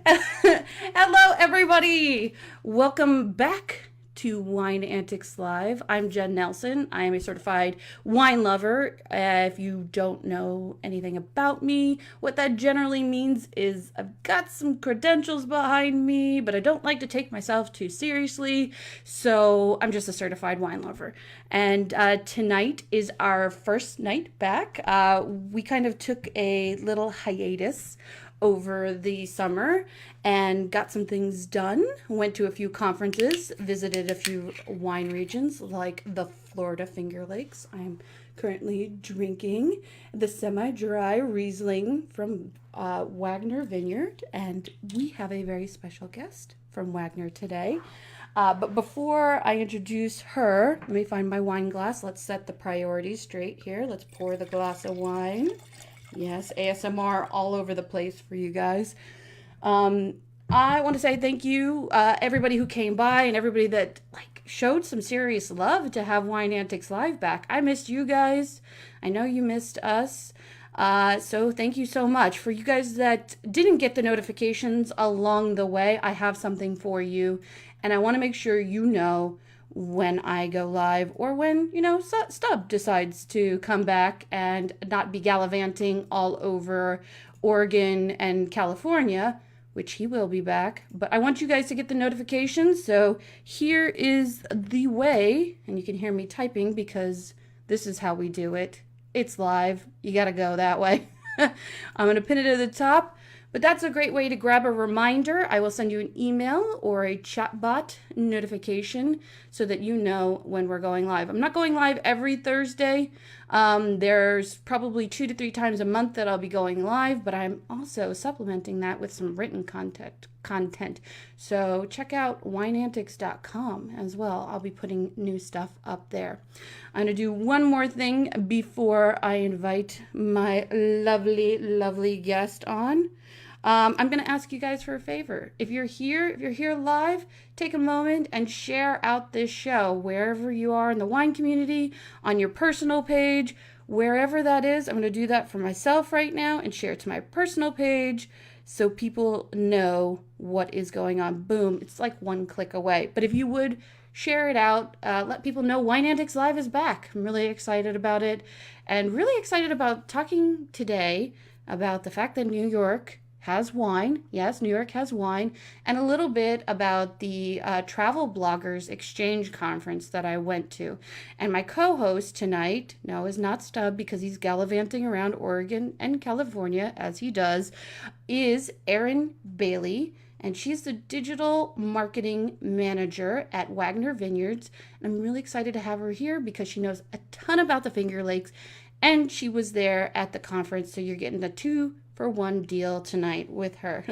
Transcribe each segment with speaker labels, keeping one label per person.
Speaker 1: Hello, everybody. Welcome back to Wine Antics Live. I'm Jen Nelson. I am a certified wine lover. If you don't know anything about me, what that generally means is I've got some credentials behind me, but I don't like to take myself too seriously. So I'm just a certified wine lover. And tonight is our first night back. We kind of took a little hiatus over the summer and got some things done. Went to a few conferences, visited a few wine regions like the Florida Finger Lakes. I'm currently drinking the semi-dry Riesling from Wagner Vineyard, and we have a very special guest from Wagner today. But before I introduce her, let me find my wine glass. Let's set the priorities straight here. Let's pour the glass of wine. Yes, ASMR all over the place for you guys. I want to say thank you, everybody who came by and everybody that showed some serious love to have Wine Antics Live back. I missed you guys. I know you missed us. So thank you so much. For you guys that didn't get the notifications along the way, I have something for you, and I want to make sure you know when I go live or when, Stub decides to come back and not be gallivanting all over Oregon and California, which he will be back. But I want you guys to get the notifications. So here is the way, and you can hear me typing because this is how we do it. It's live. You got to go that way. I'm going to pin it at the top. But that's a great way to grab a reminder. I will send you an email or a chatbot notification so that you know when we're going live. I'm not going live every Thursday. There's probably 2 to 3 times a month that I'll be going live, but I'm also supplementing that with some written content. So check out wineantics.com as well. I'll be putting new stuff up there. I'm going to do one more thing before I invite my lovely, lovely guest on. I'm going to ask you guys for a favor. If you're here live, take a moment and share out this show wherever you are in the wine community, on your personal page, wherever that is. I'm going to do that for myself right now and share it to my personal page so people know what is going on. Boom. It's like one click away. But if you would share it out, let people know Wine Antics Live is back. I'm really excited about it and really excited about talking today about the fact that New York has wine. Yes, New York has wine. And a little bit about the Travel Bloggers Exchange Conference that I went to. And my co-host tonight, no, is not Stub because he's gallivanting around Oregon and California, as he does, is Erin Bailey. And she's the digital marketing manager at Wagner Vineyards. And I'm really excited to have her here because she knows a ton about the Finger Lakes. And she was there at the conference. So you're getting the 2-for-1 deal tonight with her.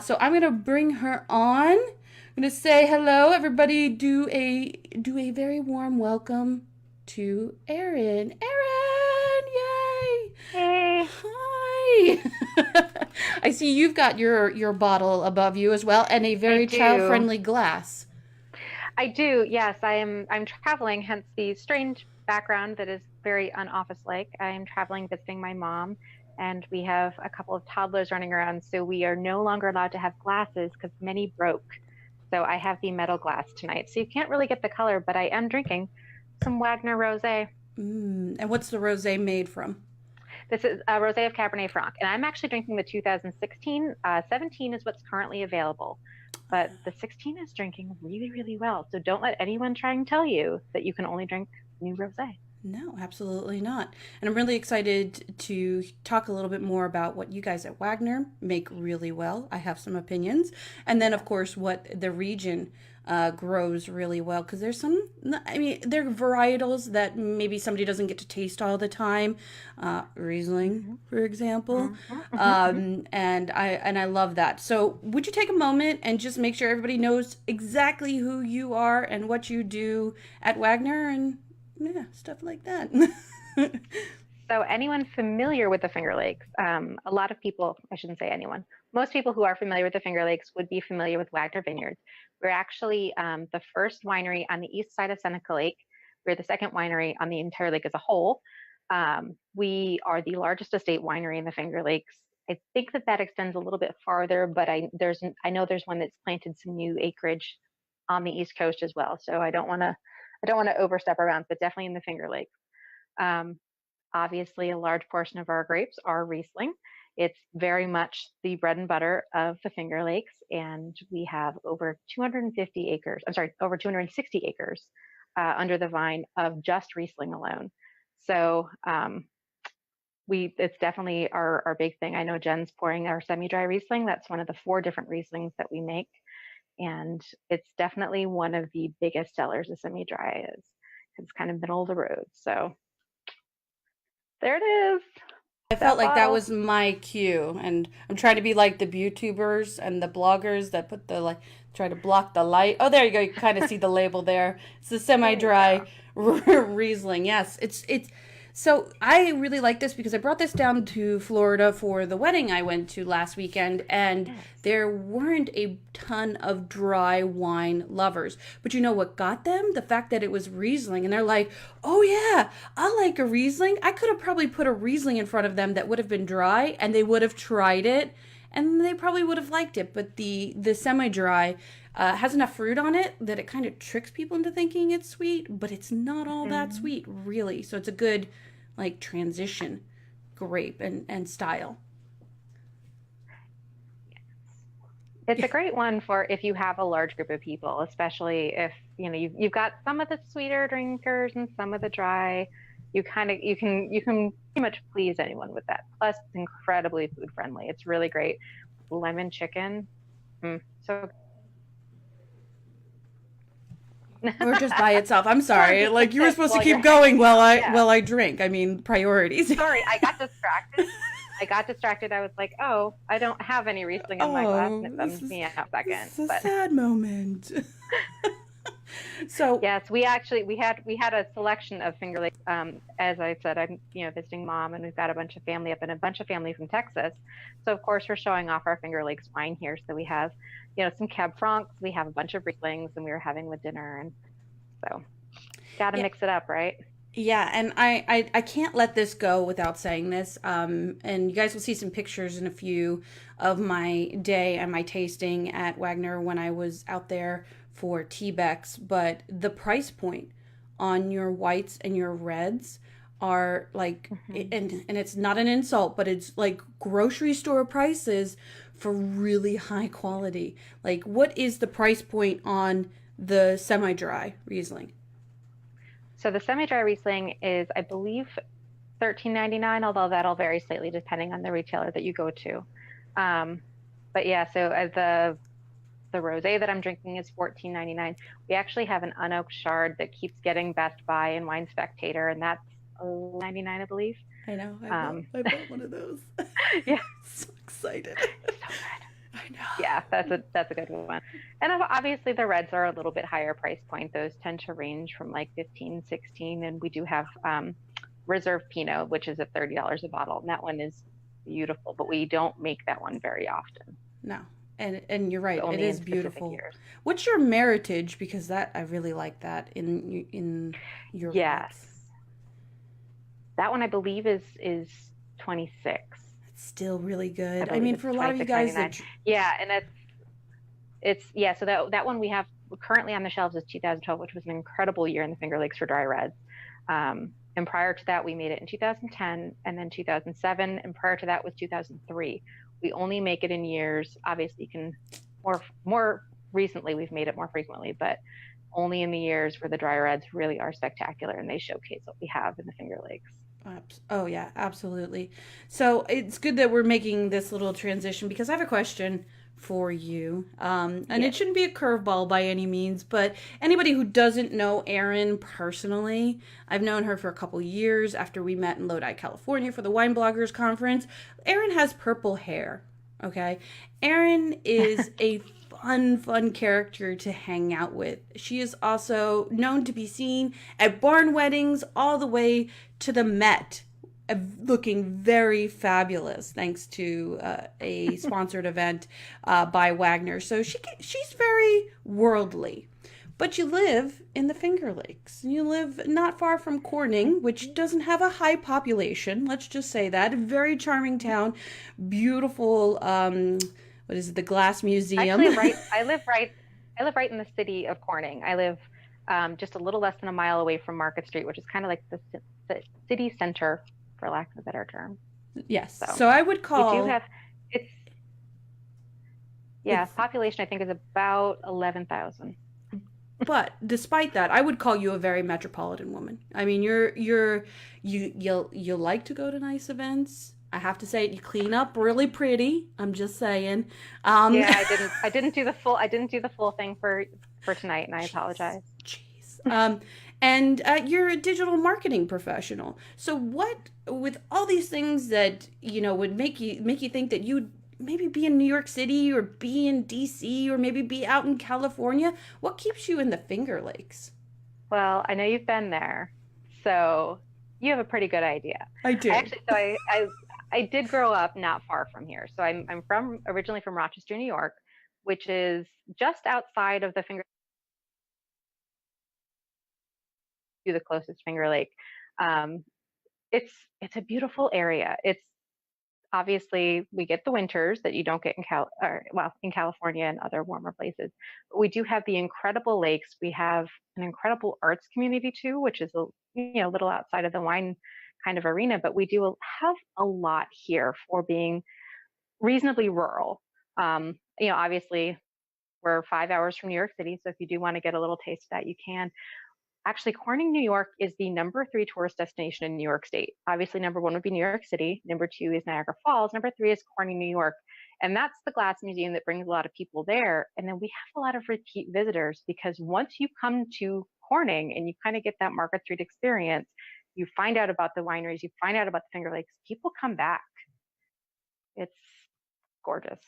Speaker 1: So I'm going to bring her on. I'm going to say hello. Everybody do a very warm welcome to Erin. Erin! Yay!
Speaker 2: Hey,
Speaker 1: Hi! I see you've got your bottle above you as well and a
Speaker 2: I
Speaker 1: very
Speaker 2: do.
Speaker 1: child-friendly glass.
Speaker 2: I do. Yes, I'm traveling, hence the strange background that is very unoffice-like. I am traveling visiting my mom, and we have a couple of toddlers running around, so we are no longer allowed to have glasses because many broke. So I have the metal glass tonight. So you can't really get the color, but I am drinking some Wagner Rosé.
Speaker 1: And what's the rosé made from?
Speaker 2: This is a Rosé of Cabernet Franc, and I'm actually drinking the 2016. 17 is what's currently available, but the 16 is drinking really, really well. So don't let anyone try and tell you that you can only drink new rosé.
Speaker 1: No, absolutely not. And I'm really excited to talk a little bit more about what you guys at Wagner make really well. I have some opinions. And then, of course, what the region grows really well. Because there's some, I mean, there are varietals that maybe somebody doesn't get to taste all the time. Riesling,
Speaker 2: Hmm.
Speaker 1: for example.
Speaker 2: Hmm. Hmm.
Speaker 1: And I love that. So would you take a moment and just make sure everybody knows exactly who you are and what you do at Wagner and yeah, stuff like that.
Speaker 2: So anyone familiar with the Finger Lakes, a lot of people, I shouldn't say anyone, most people who are familiar with the Finger Lakes would be familiar with Wagner Vineyards. We're actually the first winery on the east side of Seneca Lake. We're the second winery on the entire lake as a whole. We are the largest estate winery in the Finger Lakes. I think that extends a little bit farther, but I know there's one that's planted some new acreage on the East Coast as well. So I don't want to overstep our bounds, but definitely in the Finger Lakes. Um, Obviously, a large portion of our grapes are Riesling. It's very much the bread and butter of the Finger Lakes, and we have over 250 acres. I'm sorry, over 260 acres under the vine of just Riesling alone. So it's definitely our big thing. I know Jen's pouring our semi-dry Riesling. That's one of the 4 different Rieslings that we make, and it's definitely one of the biggest sellers of semi-dry is. It's kind of middle of the road. So there it is.
Speaker 1: I felt
Speaker 2: That
Speaker 1: like that
Speaker 2: bottle.
Speaker 1: was my cue, and I'm trying to be like the YouTubers and the bloggers that put the like try to block the light. Oh, there you go. You can kind of see the label there. It's the
Speaker 2: There you
Speaker 1: semi-dry
Speaker 2: go.
Speaker 1: Riesling. Yes, it's. So I really like this because I brought this down to Florida for the wedding I went to last weekend, and
Speaker 2: Yes.
Speaker 1: there weren't a ton of dry wine lovers. But you know what got them? The fact that it was Riesling, and they're like, "Oh yeah, I like a Riesling." I could have probably put a Riesling in front of them that would have been dry, and they would have tried it, and they probably would have liked it. But the semi dry has enough fruit on it that it kind of tricks people into thinking it's sweet, but it's not all that
Speaker 2: Mhm.
Speaker 1: sweet, really. So it's a good like transition grape and style.
Speaker 2: It's
Speaker 1: Yeah.
Speaker 2: a great one for if you have a large group of people, especially if you've got some of the sweeter drinkers and some of the dry. You can pretty much please anyone with that. Plus, it's incredibly food friendly. It's really great. Lemon chicken, so
Speaker 1: Or just by itself. I'm
Speaker 2: or
Speaker 1: sorry.
Speaker 2: just to
Speaker 1: Like you were
Speaker 2: sip
Speaker 1: supposed to
Speaker 2: while you're
Speaker 1: keep going
Speaker 2: hanging
Speaker 1: while
Speaker 2: out.
Speaker 1: I
Speaker 2: Yeah.
Speaker 1: while I drink. I mean, priorities.
Speaker 2: Sorry, I got distracted. I was like, oh, I don't have any Riesling in my glass, and
Speaker 1: Oh,
Speaker 2: it bummed me out a second.
Speaker 1: this is a
Speaker 2: But
Speaker 1: sad moment. So
Speaker 2: yes, we had a selection of Finger Lakes. As I said, I'm visiting mom, and we've got a bunch of family up and a bunch of family from Texas. So of course we're showing off our Finger Lakes wine here. So we have some Cab Francs, we have a bunch of Rieslings, and we were having with dinner, and so got to
Speaker 1: yeah,
Speaker 2: mix it up, right?
Speaker 1: yeah, and I can't let this go without saying this. And you guys will see some pictures in a few of my day and my tasting at Wagner when I was out there for TBEX. But the price point on your whites and your reds are like,
Speaker 2: Hmm.
Speaker 1: and it's not an insult, but it's like grocery store prices for really high quality. Like, what is the price point on the semi-dry Riesling?
Speaker 2: So the semi-dry Riesling is, I believe, 13.99, although that'll vary slightly depending on the retailer that you go to. Um, but yeah, so the rosé that I'm drinking is 14.99. We actually have an unoaked shard that keeps getting Best Buy and Wine Spectator, and that's 99, I believe.
Speaker 1: I know.
Speaker 2: Um,
Speaker 1: I bought one of those.
Speaker 2: yeah,
Speaker 1: So excited.
Speaker 2: it's so good.
Speaker 1: I know.
Speaker 2: Yeah, that's a good one. And obviously the reds are a little bit higher price point. Those tend to range from like 15, 16, and we do have Reserve Pinot, which is at $30 a bottle. And that one is beautiful, but we don't make that one very often.
Speaker 1: No. And you're
Speaker 2: It's
Speaker 1: right. It
Speaker 2: only
Speaker 1: is
Speaker 2: in specific
Speaker 1: beautiful.
Speaker 2: years.
Speaker 1: What's your meritage? Because that I really like that in your
Speaker 2: Yes.
Speaker 1: grapes.
Speaker 2: That one I believe is 26.
Speaker 1: It's still really
Speaker 2: I
Speaker 1: good. I
Speaker 2: believe
Speaker 1: mean,
Speaker 2: it's
Speaker 1: for a lot of you guys
Speaker 2: 26.99.
Speaker 1: that
Speaker 2: Yeah, and it's yeah, so that one we have currently on the shelves is 2012, which was an incredible year in the Finger Lakes for dry reds. And prior to that, we made it in 2010 and then 2007, and prior to that was 2003. We only make it in years. Obviously, you can more recently we've made it more frequently, but only in the years where the dry reds really are spectacular and they showcase what we have in the Finger Lakes.
Speaker 1: Oh yeah, absolutely. So it's good that we're making this little transition because I have a question for you. And it
Speaker 2: Yes.
Speaker 1: shouldn't be a curveball by any means, but anybody who doesn't know Erin personally, I've known her for a couple years after we met in Lodi, California for the Wine Bloggers Conference. Erin has purple hair. Okay. Erin is a fun character to hang out with. She is also known to be seen at barn weddings all the way to the Met, looking very fabulous thanks to a sponsored event by Wagner. So she's very worldly. But you live in the Finger Lakes. You live not far from Corning, which doesn't have a high population. Let's just say that. A very charming town. Beautiful, what is it, the Glass Museum.
Speaker 2: Actually, right. I live right in the city of Corning. I live just a little less than a mile away from Market Street, which is kind of like the city center, for lack of a better term.
Speaker 1: Yes.
Speaker 2: So
Speaker 1: So I would
Speaker 2: we do
Speaker 1: call
Speaker 2: have it's yeah,
Speaker 1: it's
Speaker 2: population I think is about 11,000.
Speaker 1: but despite that, I would call you a very metropolitan woman. I mean, you like to go to nice events. I have to say, you clean up really pretty. I'm just saying.
Speaker 2: Yeah, I didn't do the full thing for tonight, and I
Speaker 1: Jeez,
Speaker 2: apologize.
Speaker 1: jeez. And you're a digital marketing professional. So what, with all these things that would make you think that you'd maybe be in New York City or be in DC or maybe be out in California, what keeps you in the Finger Lakes?
Speaker 2: Well, I know you've been there, so you have a pretty good idea.
Speaker 1: I
Speaker 2: I
Speaker 1: do.
Speaker 2: actually, so I did grow up not far from here. So I'm from originally from Rochester, New York, which is just outside of the Finger to the closest Finger Lake. Um, it's it's a beautiful area. It's obviously we get the winters that you don't get in in California and other warmer places. But we do have the incredible lakes. We have an incredible arts community too, which is a little outside of the wine kind of arena, but we do have a lot here for being reasonably rural. Obviously we're 5 hours from New York City, so if you do want to get a little taste of that, you can. Actually, Corning, New York is the number three tourist destination in New York State. Obviously, number one would be New York City. Number two is Niagara Falls. Number three is Corning, New York. And that's the Glass Museum that brings a lot of people there. And then we have a lot of repeat visitors because once you come to Corning and you kind of get that Market Street experience, you find out about the wineries, you find out about the Finger Lakes, people come back. It's gorgeous.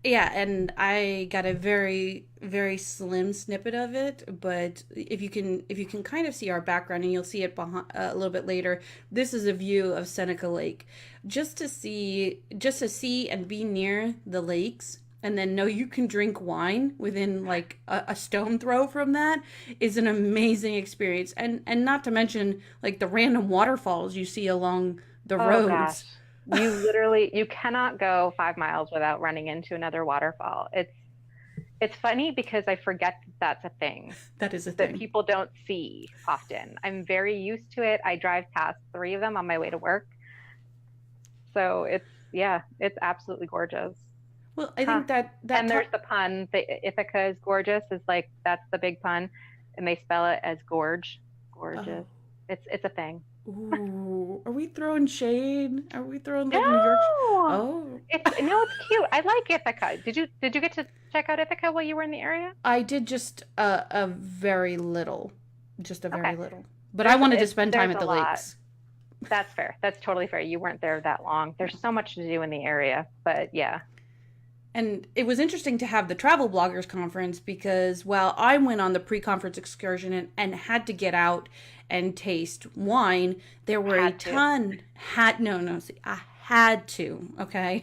Speaker 1: Yeah, and I got a very, very slim snippet of it, but if you can kind of see our background, and you'll see it behind, a little bit later. This is a view of Seneca Lake. Just to see and be near the lakes, and then know you can drink wine within like a stone throw from that is an amazing experience. And not to mention like the random waterfalls you see along the
Speaker 2: Oh gosh.
Speaker 1: roads.
Speaker 2: You cannot go 5 miles without running into another waterfall. It's funny because I forget that that's a thing
Speaker 1: That is a
Speaker 2: that
Speaker 1: thing.
Speaker 2: people don't see often. I'm very used to it. I drive past three of them on my way to work. So yeah, it's absolutely gorgeous.
Speaker 1: Well, I
Speaker 2: Huh.
Speaker 1: think that
Speaker 2: And there's the pun. The Ithaca is gorgeous is like that's the big pun. And they spell it as gorge.
Speaker 1: oh.
Speaker 2: Gorgeous. It's a thing.
Speaker 1: Ooh, are we throwing shade? Are we throwing like New York?
Speaker 2: No.
Speaker 1: Oh,
Speaker 2: It's cute. I like Ithaca. Did you get to check out Ithaca while you were in the area?
Speaker 1: I did just a very little, just a very
Speaker 2: Okay.
Speaker 1: little. But I wanted to spend time
Speaker 2: There's
Speaker 1: at
Speaker 2: a
Speaker 1: the
Speaker 2: lot.
Speaker 1: lakes.
Speaker 2: That's fair. That's totally fair. You weren't there that long. There's so much to do in the area, but yeah.
Speaker 1: And it was interesting to have the travel bloggers conference because while I went on the pre-conference excursion and had to get out and taste wine, there were a
Speaker 2: Had to.
Speaker 1: ton had no no see I had to, okay.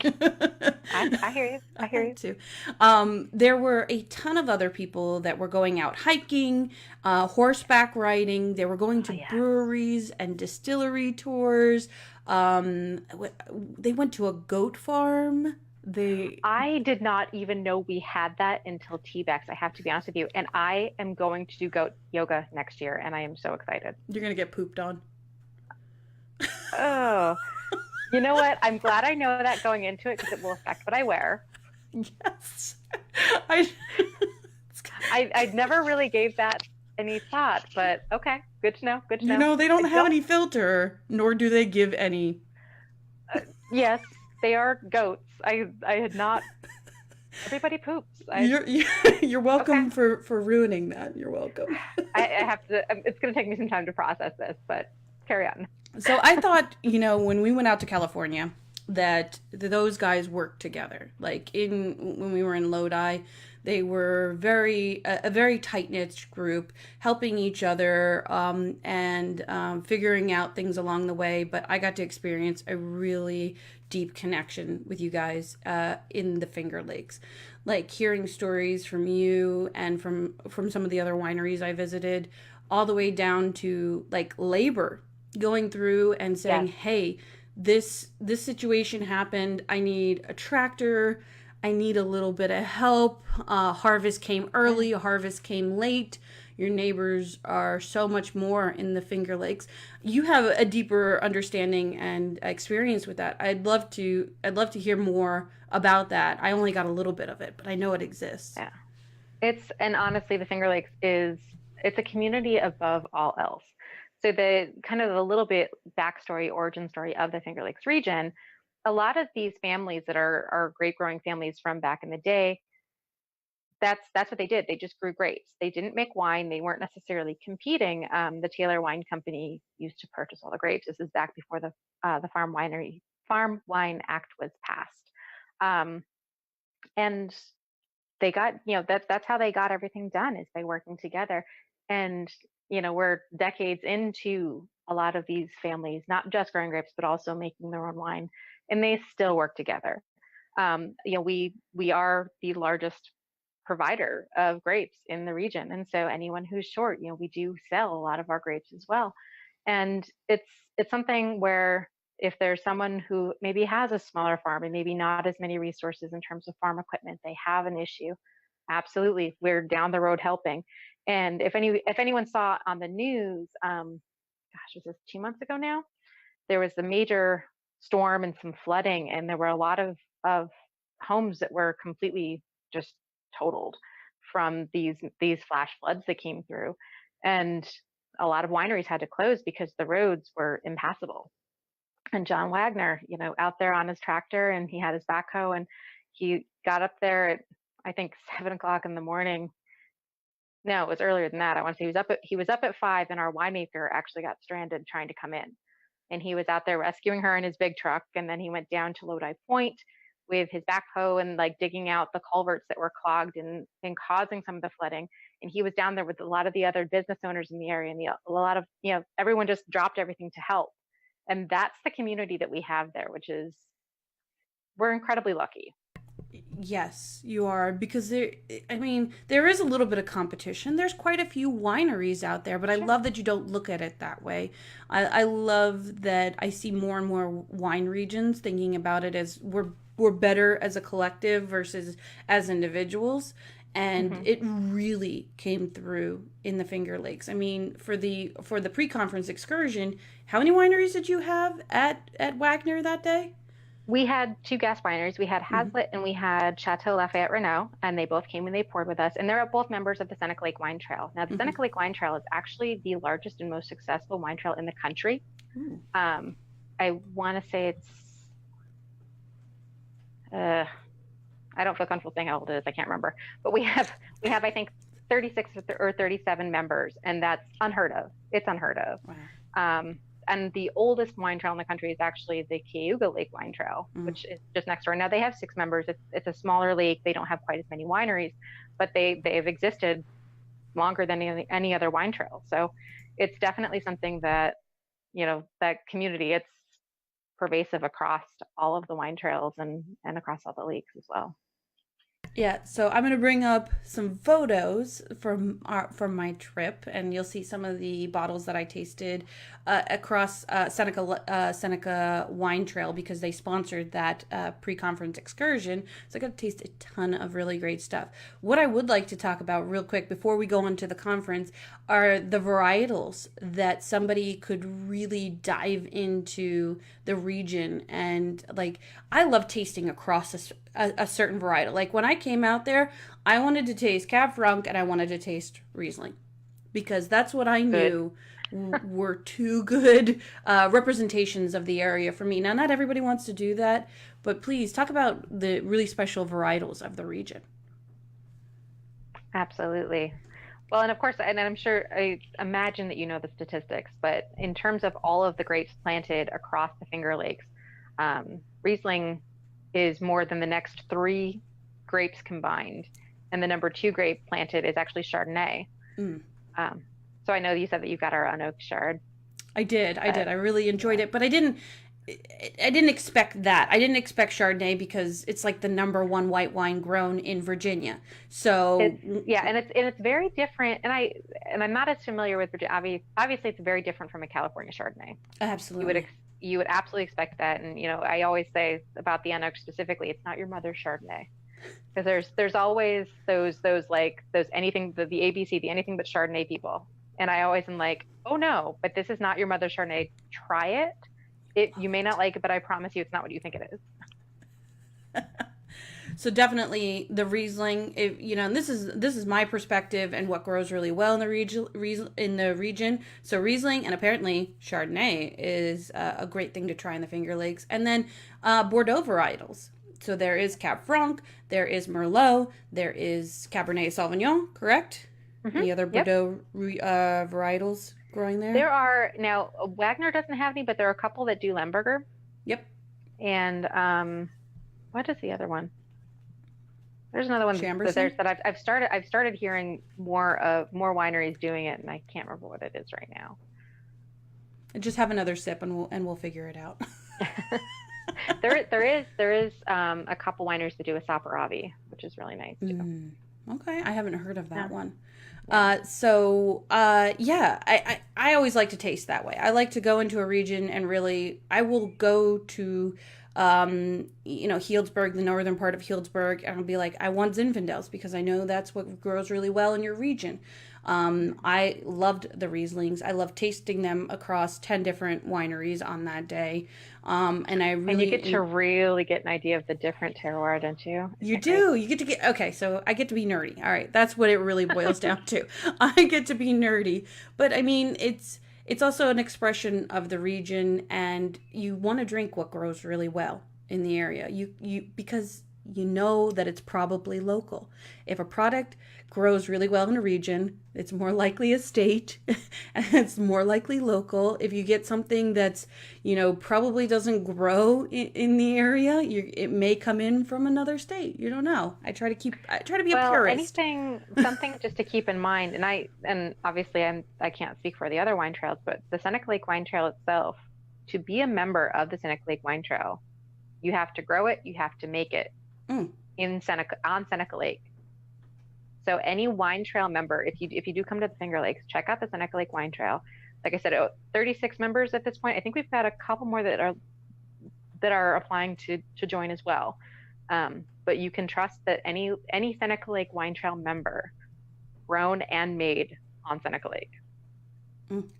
Speaker 2: I hear you.
Speaker 1: I
Speaker 2: I hear
Speaker 1: had
Speaker 2: you.
Speaker 1: to. There were a ton of other people that were going out hiking, horseback riding. They were going
Speaker 2: Oh
Speaker 1: to
Speaker 2: yes.
Speaker 1: breweries and distillery tours. They went to a goat farm. They
Speaker 2: I did not even know we had that until TBEX. I have to be honest with you. And I am going to do goat yoga next year, and I am so excited.
Speaker 1: You're gonna get pooped on.
Speaker 2: Oh, you know what? I'm glad I know that going into it because it will affect what I wear.
Speaker 1: Yes. I.
Speaker 2: I never really gave that any thought, but okay, good to know. Good to know.
Speaker 1: They
Speaker 2: I
Speaker 1: don't have
Speaker 2: don't.
Speaker 1: any filter, nor do they give any.
Speaker 2: Yes, they are goats. I had not. Everybody poops.
Speaker 1: You're
Speaker 2: Okay.
Speaker 1: welcome for ruining that. You're welcome.
Speaker 2: I have to. It's going to take me some time to process this, but carry on.
Speaker 1: So I thought, when we went out to California, that those guys worked together. Like in when we were in Lodi, They were a very tight knit group, helping each other and figuring out things along the way. But I got to experience a really deep connection with you guys in the Finger Lakes, like hearing stories from you and from some of the other wineries I visited, all the way down to like labor, going through and saying,
Speaker 2: Yes.
Speaker 1: hey, this situation happened, I need a tractor, I need a little bit of help. Harvest came
Speaker 2: Yeah.
Speaker 1: early, harvest came late. Your neighbors are so much more in the Finger Lakes. You have a deeper understanding and experience with that. I'd love to hear more about that. I only got a little bit of it, but I know it exists.
Speaker 2: Yeah. And honestly, the Finger Lakes it's a community above all else. So the kind of a little bit backstory, origin story of the Finger Lakes region, a lot of these families that are grape growing families from back in the day, that's what they did. They just grew grapes. They didn't make wine. They weren't necessarily competing. The Taylor Wine Company used to purchase all the grapes. This is back before the Farm Wine Act was passed. Um, and they got, that's how they got everything done, is by working together. And we're decades into a lot of these families not just growing grapes but also making their own wine, and they still work together. We are the largest provider of grapes in the region, and so anyone who's short, we do sell a lot of our grapes as well. And it's something where, if there's someone who maybe has a smaller farm and maybe not as many resources in terms of farm equipment, they have an issue, absolutely, we're down the road helping. And if anyone saw on the news, gosh, was this 2 months ago now? There was a major storm and some flooding, and there were a lot of homes that were completely just totaled from these flash floods that came through. And a lot of wineries had to close because the roads were impassable. And John Wagner, out there on his tractor, and he had his backhoe, and he got up there at, I think, 7 o'clock in the morning. No, it was earlier than that. I want to say he was up at 5, and our winemaker actually got stranded trying to come in. And he was out there rescuing her in his big truck, and then he went down to Lodi Point with his backhoe and like digging out the culverts that were clogged and causing some of the flooding. And he was down there with a lot of the other business owners in the area, and a lot of, everyone just dropped everything to help. And that's the community that we have there, which is, we're incredibly lucky.
Speaker 1: Yes, you are, because I mean, there is a little bit of competition. There's quite a few wineries out there, but I
Speaker 2: Sure.
Speaker 1: love that you don't look at it that way. I love that I see more and more wine regions thinking about it as we're better as a collective versus as individuals. And
Speaker 2: Hmm.
Speaker 1: it really came through in the Finger Lakes. I mean, for the pre-conference excursion, how many wineries did you have at Wagner that day?
Speaker 2: We had two gas wineries. We had
Speaker 1: Mhm.
Speaker 2: Hazlitt and we had Chateau Lafayette Renault, and they both came and they poured with us. And they're both members of the Seneca Lake Wine Trail. Now, the
Speaker 1: Mhm.
Speaker 2: Seneca Lake Wine Trail is actually the largest and most successful wine trail in the country.
Speaker 1: Ooh.
Speaker 2: Um, I want to say uh, I don't feel comfortable saying how old it is. I can't remember, but we have I think 36 or 37 members, and that's unheard of. It's unheard of.
Speaker 1: Wow.
Speaker 2: Um, and the oldest wine trail in the country is actually the Cayuga Lake Wine Trail,
Speaker 1: Mm.
Speaker 2: which is just next door. Now they have 6 members. It's a smaller lake. They don't have quite as many wineries, but they've existed longer than any other wine trail. So it's definitely something that, that community, it's pervasive across all of the wine trails and across all the lakes as well.
Speaker 1: Yeah, so I'm gonna bring up some photos from my trip, and you'll see some of the bottles that I tasted across Seneca Wine Trail, because they sponsored that pre-conference excursion. So I got to taste a ton of really great stuff. What I would like to talk about real quick before we go into the conference are the varietals that somebody could really dive into the region. And like, I love tasting across a certain varietal. Like when I came out there, I wanted to taste Cab Franc and I wanted to taste Riesling, because that's what I
Speaker 2: Good.
Speaker 1: knew were two good representations of the area for me. Now, not everybody wants to do that, but please talk about the really special varietals of the region.
Speaker 2: Absolutely. Well, and of course, and I'm sure, I imagine that you know the statistics, but in terms of all of the grapes planted across the Finger Lakes, Riesling is more than the next three grapes combined. and the number 2 grape planted is actually Chardonnay.
Speaker 1: Mm.
Speaker 2: Um, so I know you said that you got our unoaked Chard.
Speaker 1: I did. I did.
Speaker 2: But
Speaker 1: I really enjoyed
Speaker 2: yeah,
Speaker 1: it, but I didn't. I didn't expect that. I didn't expect Chardonnay because it's like the number one white wine grown in Virginia. So,
Speaker 2: it's yeah, and it's very different. And I'm not as familiar with Virginia. Obviously, it's very different from a California Chardonnay. You would
Speaker 1: absolutely.
Speaker 2: ex you would absolutely expect that. And I always say about the unoaked specifically, it's not your mother's Chardonnay. Because there's always those anything the ABC, the anything but Chardonnay people. And I always am like, oh no, but this is not your mother's Chardonnay. Try it. You may not like it, but I promise you it's not what you think it is.
Speaker 1: So definitely the Riesling, and this is my perspective and what grows really well in the region. So Riesling and apparently Chardonnay is a great thing to try in the Finger Lakes, and then Bordeaux varietals. So there is Cab Franc, there is Merlot, there is Cabernet Sauvignon, correct? Any other
Speaker 2: Yep.
Speaker 1: Bordeaux varietals growing there?
Speaker 2: There are now Wagner doesn't have any, but there are a couple that do Lemberger.
Speaker 1: Yep.
Speaker 2: And what is the other one? There's another one
Speaker 1: Chamberson?
Speaker 2: that I've started hearing more wineries doing it, and I can't remember what it is right now.
Speaker 1: Just have another sip and we'll figure it out.
Speaker 2: There is a couple wineries that do a Saperavi, which is really nice too.
Speaker 1: Okay, I haven't heard of that
Speaker 2: Yeah.
Speaker 1: one.
Speaker 2: Yeah.
Speaker 1: Yeah, I always like to taste that way. I like to go into a region and really, I will go to, Healdsburg, the northern part of Healdsburg, and I'll be like, I want Zinfandels because I know that's what grows really well in your region. I loved the Rieslings. I loved tasting them across 10 different wineries on that day. And I
Speaker 2: And you
Speaker 1: really,
Speaker 2: get to really get an idea of the different terroir, don't you? Isn't
Speaker 1: you
Speaker 2: it great?
Speaker 1: do. You get to get, okay, so I get to be nerdy. All right, that's what it really boils down to. I get to be nerdy. But I mean, it's also an expression of the region, and you want to drink what grows really well in the area. You because you know that it's probably local. If a product grows really well in a region, it's more likely a state and it's more likely local. If you get something that's, probably doesn't grow in the area, it may come in from another state. You don't know. I try to be a
Speaker 2: Well,
Speaker 1: purist.
Speaker 2: something just to keep in mind, and obviously I can't speak for the other wine trails, but the Seneca Lake Wine Trail itself, to be a member of the Seneca Lake Wine Trail, you have to grow it, you have to make it
Speaker 1: Mm,
Speaker 2: in Seneca Lake. So any wine trail member, if you do come to the Finger Lakes, check out the Seneca Lake Wine Trail. Like I said, 36 members at this point. I think we've got a couple more that are applying to join as well. But you can trust that any Seneca Lake Wine Trail member, grown and made on Seneca Lake.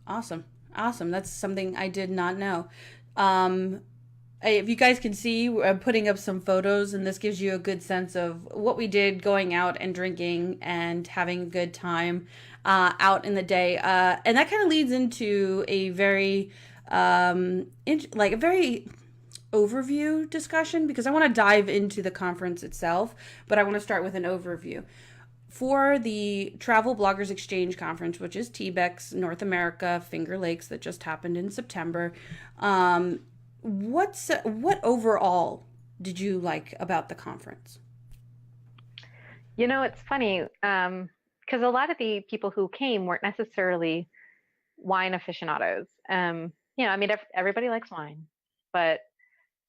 Speaker 1: awesome. Awesome. That's something I did not know. Um, if you guys can see, I'm putting up some photos, and this gives you a good sense of what we did going out and drinking and having a good time out in the day. And that kind of leads into a very, like a very overview discussion because I want to dive into the conference itself, but I want to start with an overview. For the Travel Bloggers Exchange Conference, which is TBEX North America Finger Lakes that just happened in September, what overall did you like about the conference?
Speaker 2: It's funny, because a lot of the people who came weren't necessarily wine aficionados. I mean, everybody likes wine, but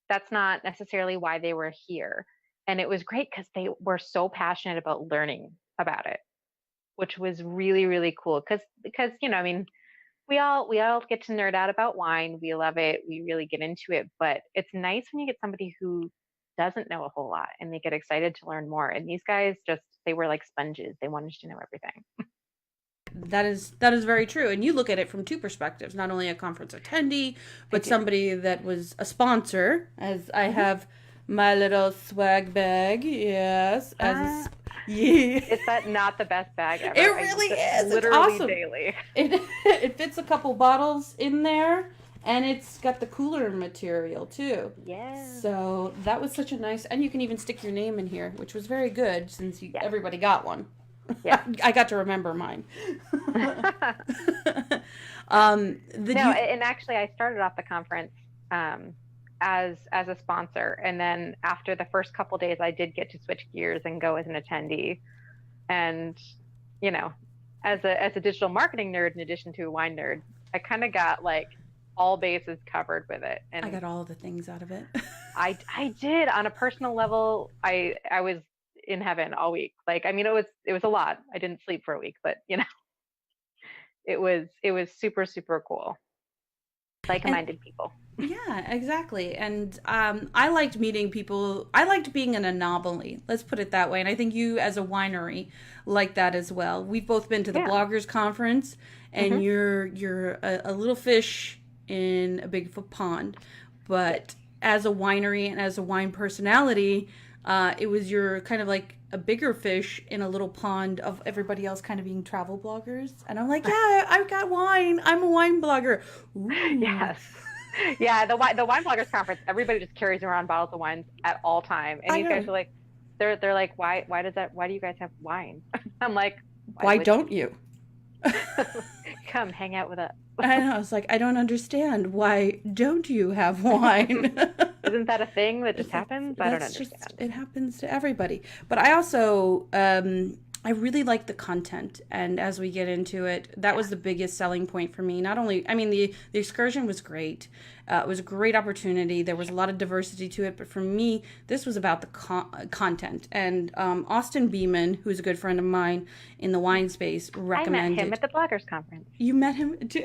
Speaker 2: that's not necessarily why they were here. And it was great because they were so passionate about learning about it, which was really, really cool. I mean, we all get to nerd out about wine. We love it. We really get into it. But it's nice when you get somebody who doesn't know a whole lot and they get excited to learn more. And these guys they were like sponges. They wanted to know everything.
Speaker 1: That is very true, and you look at it from two perspectives: not only a conference attendee,
Speaker 2: I
Speaker 1: but
Speaker 2: do.
Speaker 1: somebody that was a sponsor. As I
Speaker 2: Mhm.
Speaker 1: have my little swag bag, yes,
Speaker 2: Uh,
Speaker 1: yeah,
Speaker 2: is that not the best bag
Speaker 1: it
Speaker 2: ever? I use
Speaker 1: really
Speaker 2: it
Speaker 1: is. It's
Speaker 2: literally
Speaker 1: awesome.
Speaker 2: daily.
Speaker 1: It fits a couple bottles in there, and it's got the cooler material too.
Speaker 2: Yeah.
Speaker 1: So that was such a nice, and you can even stick your name in here, which was very good since
Speaker 2: Yes.
Speaker 1: everybody got one.
Speaker 2: Yes.
Speaker 1: I got to remember mine. Did
Speaker 2: No,
Speaker 1: you?
Speaker 2: and actually, I started off the conference as a sponsor, and then after the first couple days, I did get to switch gears and go as an attendee. And, you know, as a digital marketing nerd, in addition to a wine nerd, I kind of got like all bases covered with it.
Speaker 1: I
Speaker 2: And
Speaker 1: got all the things out of it.
Speaker 2: I did on a personal level. I was in heaven all week. Like, I mean, it was a lot. I didn't sleep for a week, but it was super, super cool.
Speaker 1: And
Speaker 2: Like-minded people.
Speaker 1: yeah, exactly. And I liked meeting people. I liked being an anomaly. Let's put it that way. And I think you, as a winery, like that as well. We've both been to the
Speaker 2: Yeah.
Speaker 1: bloggers conference, and
Speaker 2: Hmm.
Speaker 1: you're a little fish in a big pond. But as a winery and as a wine personality, it was your kind of like a bigger fish in a little pond of everybody else kind of being travel bloggers. And I'm like, yeah, I've got wine. I'm a wine blogger. Ooh.
Speaker 2: Yes. Yeah, the wine bloggers conference, everybody just carries around bottles of wines at all time. And
Speaker 1: I
Speaker 2: these guys
Speaker 1: know.
Speaker 2: are like, they're like, why do you guys have wine? I'm like, why
Speaker 1: Why
Speaker 2: wouldn't
Speaker 1: don't you?
Speaker 2: you? Come hang out with us.
Speaker 1: I know. It's like, I don't understand. Why don't you have wine?
Speaker 2: Isn't that a thing that just
Speaker 1: It's like,
Speaker 2: happens? I don't
Speaker 1: that's just,
Speaker 2: understand.
Speaker 1: it happens to everybody. But I also, I really like the content. And as we get into it, that
Speaker 2: Yeah.
Speaker 1: was the biggest selling point for me. Not only, I mean, the excursion was great. It was a great opportunity. There was a lot of diversity to it. But for me, this was about the content. And Austin Beeman, who's a good friend of mine in the wine space,
Speaker 2: I met him
Speaker 1: recommended.
Speaker 2: at the bloggers conference.
Speaker 1: You met him too.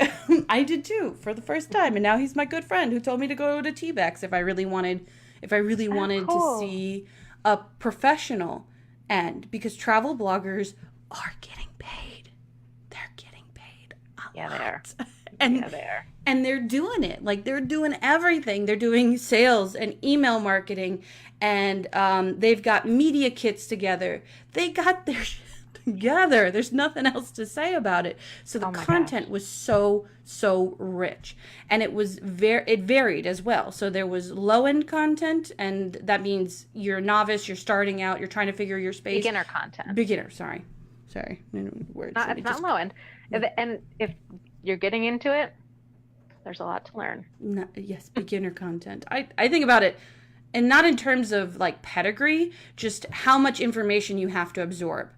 Speaker 1: I did too for the first time, and now he's my good friend who told me to go to TBEX if I really
Speaker 2: Oh,
Speaker 1: wanted to
Speaker 2: cool.
Speaker 1: see a professional end, because travel bloggers are getting paid. They're getting paid a
Speaker 2: Yeah, they are.
Speaker 1: lot. And
Speaker 2: Yeah, they are.
Speaker 1: and they're doing it. Like, they're doing everything. They're doing sales and email marketing, and they've got media kits together. They got their shit together. There's nothing else to say about it. So the
Speaker 2: Oh my gosh.
Speaker 1: content was so rich, and it varied as well. So there was low end content, and that means you're a novice, you're starting out, you're trying to figure your space.
Speaker 2: Beginner content.
Speaker 1: Beginner, sorry, words. Let me
Speaker 2: It's not
Speaker 1: just
Speaker 2: low end. And if you're getting into it, there's a lot to learn.
Speaker 1: yes, beginner content. I think about it, and not in terms of like pedigree, just how much information you have to absorb.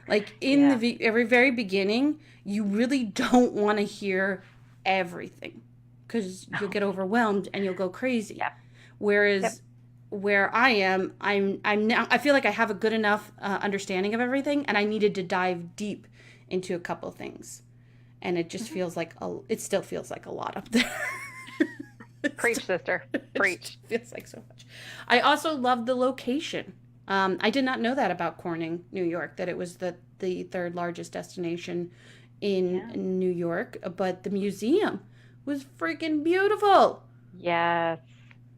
Speaker 1: Like in
Speaker 2: Yeah.
Speaker 1: every very beginning, you really don't want to hear everything, because you'll get overwhelmed and you'll go crazy.
Speaker 2: Yep. Yep.
Speaker 1: Whereas where I am, I'm now, I feel like I have a good enough understanding of everything, and I needed to dive deep into a couple things, and it just
Speaker 2: Mhm.
Speaker 1: feels like it still feels like a lot up there.
Speaker 2: Preach, sister. Preach.
Speaker 1: It feels like so much. I also love the location. I did not know that about Corning, New York, that it was the third largest destination in
Speaker 2: Yeah.
Speaker 1: New York, but the museum was freaking beautiful.
Speaker 2: Yes.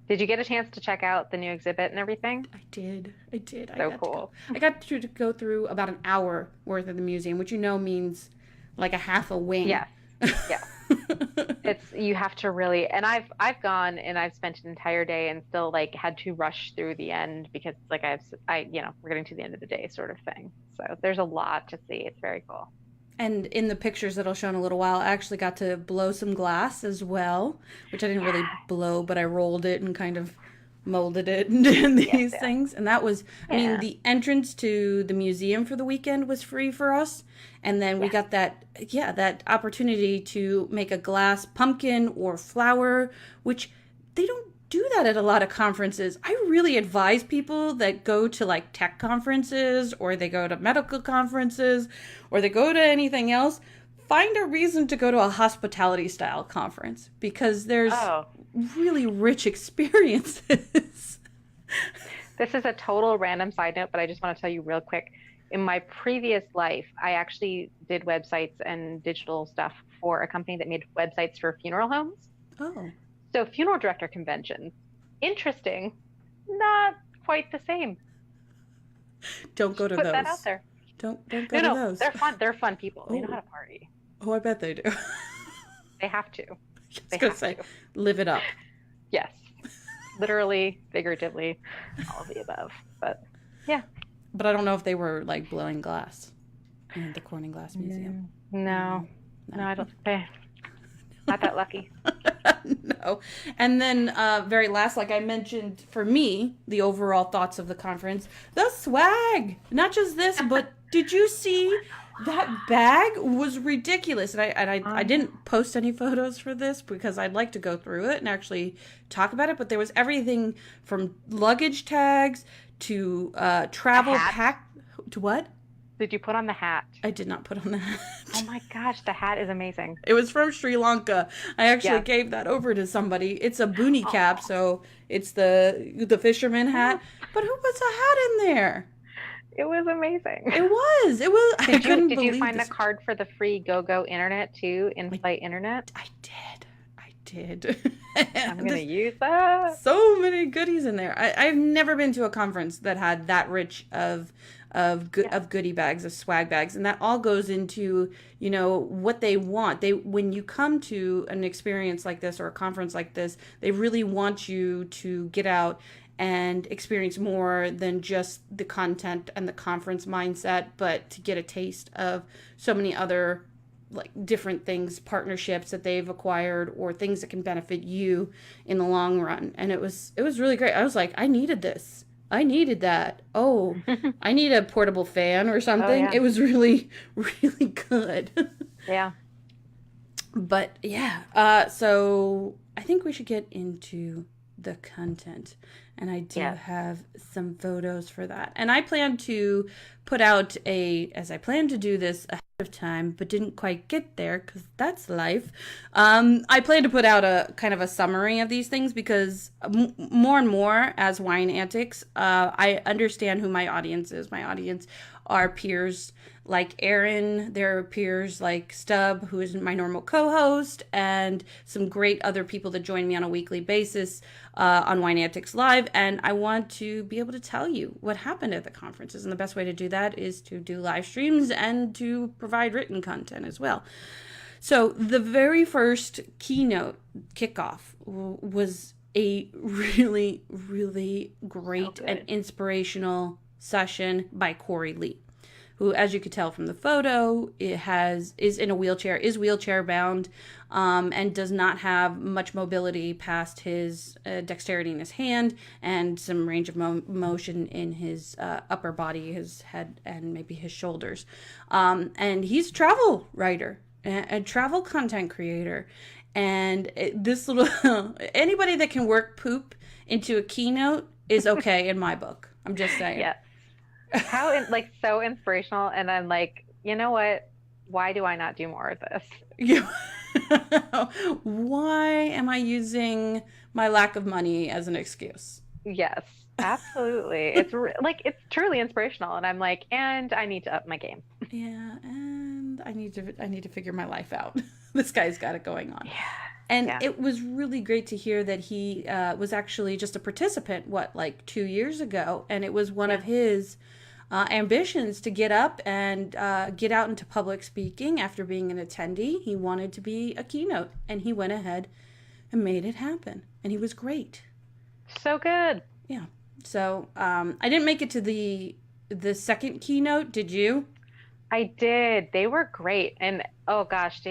Speaker 2: Did you get a chance to check out the new exhibit and everything?
Speaker 1: I did. I did.
Speaker 2: So cool.
Speaker 1: I got to go through about an hour worth of the museum, which means like a half a wing.
Speaker 2: Yes. Yes. It's you have to really, and I've gone and I've spent an entire day and still like had to rush through the end because like we're getting to the end of the day sort of thing. So there's a lot to see. It's very cool.
Speaker 1: And in the pictures that I'll show in a little while, I actually got to blow some glass as well, which I didn't really
Speaker 2: Yeah.
Speaker 1: blow, but I rolled it and kind of molded it and did these
Speaker 2: Yeah.
Speaker 1: things. And that was, I mean,
Speaker 2: Yeah.
Speaker 1: the entrance to the museum for the weekend was free for us. And then we
Speaker 2: Yeah.
Speaker 1: got that opportunity to make a glass pumpkin or flower, which they don't do that at a lot of conferences. I really advise people that go to like tech conferences, or they go to medical conferences, or they go to anything else, find a reason to go to a hospitality style conference, because there's
Speaker 2: Oh,
Speaker 1: really rich experiences.
Speaker 2: this is a total random side note, but I just want to tell you real quick. In my previous life, I actually did websites and digital stuff for a company that made websites for funeral homes.
Speaker 1: Oh,
Speaker 2: So funeral director conventions, interesting, not quite the same.
Speaker 1: don't go to
Speaker 2: Put that out
Speaker 1: those.
Speaker 2: there.
Speaker 1: Don't go
Speaker 2: No,
Speaker 1: to
Speaker 2: no,
Speaker 1: those.
Speaker 2: they're fun. They're fun people. They know
Speaker 1: Oh,
Speaker 2: how to party.
Speaker 1: oh, I bet they do.
Speaker 2: They have to.
Speaker 1: I was
Speaker 2: They
Speaker 1: gonna
Speaker 2: have
Speaker 1: say,
Speaker 2: to.
Speaker 1: live it up.
Speaker 2: Yes. Literally, figuratively, all of the above. But yeah.
Speaker 1: But I don't know if they were like blowing glass in the Corning Glass Museum.
Speaker 2: No. No, I don't. Not that lucky.
Speaker 1: No. And then, very last, like I mentioned, for me, the overall thoughts of the conference, the swag. Not just this, but Did you see that bag was ridiculous? And I didn't post any photos for this because I'd like to go through it and actually talk about it. But there was everything from luggage tags to travel pack. To what?
Speaker 2: Did you put on the hat?
Speaker 1: I did not put on the hat.
Speaker 2: Oh my gosh, the hat is amazing.
Speaker 1: It was from Sri Lanka. I actually gave that over to somebody. It's a boonie cap, so it's the fisherman hat. But who puts a hat in there?
Speaker 2: It was amazing.
Speaker 1: It was. It was.
Speaker 2: Did you find the card for the free go-go internet too, in-flight internet?
Speaker 1: I did.
Speaker 2: I'm going to use that.
Speaker 1: So many goodies in there. I've never been to a conference that had that rich of goodie bags, of swag bags, and that all goes into, you know, what they want. When you come to an experience like this or a conference like this, they really want you to get out and experience more than just the content and the conference mindset, but to get a taste of so many other like different things, partnerships that they've acquired or things that can benefit you in the long run. And it was really great. I was like, I needed this. I needed that. Oh, I need a portable fan or something.
Speaker 2: Oh, yeah.
Speaker 1: It was really, really good.
Speaker 2: Yeah.
Speaker 1: But yeah, so I think we should get into the content. And I do have some photos for that. And I plan to put out as I planned to do this ahead of time, but didn't quite get there because that's life. I plan to put out a kind of a summary of these things because more and more as Wine Antics, I understand who my audience is. My audience are peers like Erin, there are peers like Stubb, who is my normal co-host, and some great other people that join me on a weekly basis on Wine Antics Live. And I want to be able to tell you what happened at the conferences. And the best way to do that is to do live streams and to provide written content as well. So the very first keynote kickoff was a really, really great and inspirational session by Corey Lee, who, as you could tell from the photo, is in a wheelchair, is wheelchair bound, and does not have much mobility past his dexterity in his hand and some range of motion in his upper body, his head, and maybe his shoulders. And he's a travel writer, a travel content creator. And this little, anybody that can work poop into a keynote is okay in my book. I'm just saying.
Speaker 2: Yeah. How so inspirational, and I'm like, you know what? Why do I not do more of this?
Speaker 1: Why am I using my lack of money as an excuse?
Speaker 2: Yes, absolutely. It's it's truly inspirational, and I'm like, and I need to up my game.
Speaker 1: Yeah, and I need to figure my life out. This guy's got it going on.
Speaker 2: Yeah.
Speaker 1: And it was really great to hear that he was actually just a participant, 2 years ago, and it was one of his ambitions to get up and get out into public speaking after being an attendee. He wanted to be a keynote, and he went ahead and made it happen, and he was great.
Speaker 2: So good.
Speaker 1: Yeah. So I didn't make it to the second keynote. Did you?
Speaker 2: I did. They were great, and oh gosh,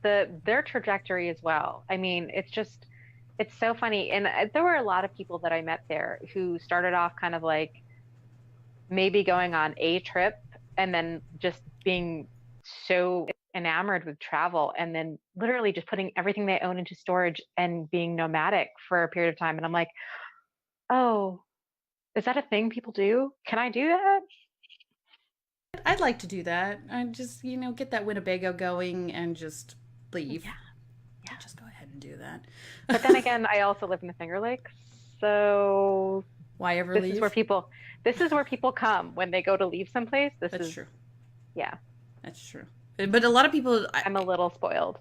Speaker 2: their trajectory as well. I mean, it's so funny. And there were a lot of people that I met there who started off kind of like maybe going on a trip and then just being so enamored with travel and then literally just putting everything they own into storage and being nomadic for a period of time. And I'm like, oh, is that a thing people do? Can I do that?
Speaker 1: I'd like to do that. I just, get that Winnebago going and just leave. Yeah. Just go ahead and do that.
Speaker 2: But then again, I also live in the Finger Lakes, so
Speaker 1: why ever
Speaker 2: leave? This is where people come when they go to leave someplace.
Speaker 1: That's true.
Speaker 2: Yeah,
Speaker 1: that's true. But a lot of people,
Speaker 2: I'm a little spoiled.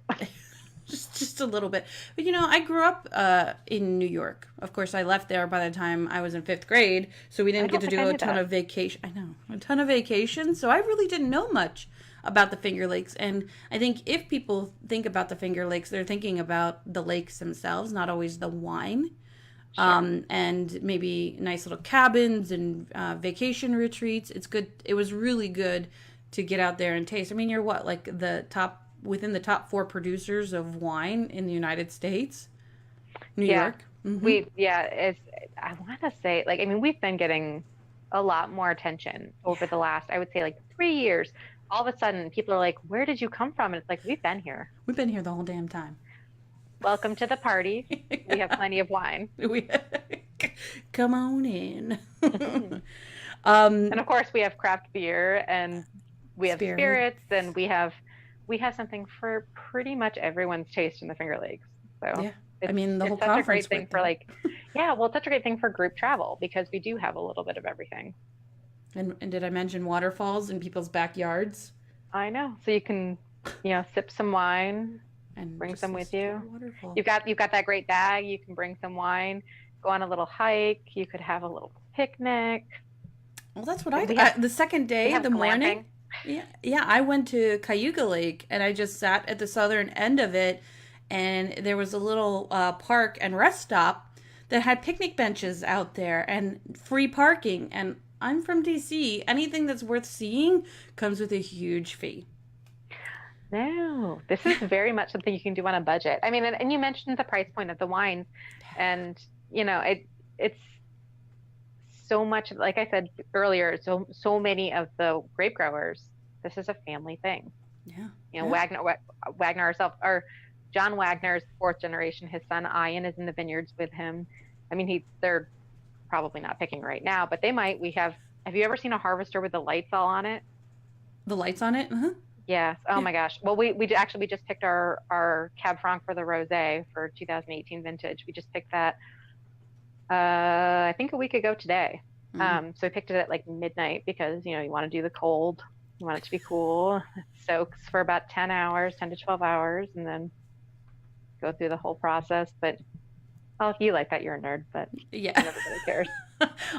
Speaker 1: just a little bit. But I grew up in New York. Of course, I left there by the time I was in 5th grade, so we didn't get to do a ton of vacation. I know, a ton of vacations. So I really didn't know much about the Finger Lakes. And I think if people think about the Finger Lakes, they're thinking about the lakes themselves, not always the wine. Sure. And maybe nice little cabins and vacation retreats. It's good. It was really good to get out there and taste. I mean, you're within the top 4 producers of wine in the United States, New York. Mm-hmm.
Speaker 2: I want to say, we've been getting a lot more attention over the last, I would say, like 3 years. All of a sudden, people are like, "Where did you come from?" And it's like, we've been here.
Speaker 1: We've been here the whole damn time.
Speaker 2: Welcome to the party. We have plenty of wine.
Speaker 1: We come on in.
Speaker 2: And of course, we have craft beer and we have spirits, and we have something for pretty much everyone's taste in the Finger Lakes. So
Speaker 1: yeah, I mean, the whole
Speaker 2: such
Speaker 1: conference
Speaker 2: a great thing for like, yeah, well, it's such a great thing for group travel because we do have a little bit of everything.
Speaker 1: And did I mention waterfalls in people's backyards?
Speaker 2: I know. So you can, sip some wine and bring some with you. You've got that great bag. You can bring some wine, go on a little hike. You could have a little picnic.
Speaker 1: Well, that's what I did. The second day, the morning. Yeah, I went to Cayuga Lake and I just sat at the southern end of it, and there was a little park and rest stop that had picnic benches out there and free parking. And I'm from DC. Anything that's worth seeing comes with a huge fee.
Speaker 2: No, this is very much something you can do on a budget. I mean, and you mentioned the price point of the wines, and it's so much, like I said earlier, so many of the grape growers, this is a family thing.
Speaker 1: Yeah.
Speaker 2: Wagner herself, or John Wagner's fourth generation, his son Ian is in the vineyards with him. I mean, they're probably not picking right now, but they might. Have you ever seen a harvester with the lights all on it?
Speaker 1: The lights on it? Uh-huh.
Speaker 2: Yes. Oh my gosh. Well, we just picked our Cab Franc for the Rosé for 2018 vintage. We just picked that, I think a week ago today. So we picked it at like midnight because, you want to do the cold. You want it to be cool. It soaks for about 10 to 12 hours and then go through the whole process. But if you like that, you're a nerd, but
Speaker 1: yeah,
Speaker 2: everybody cares.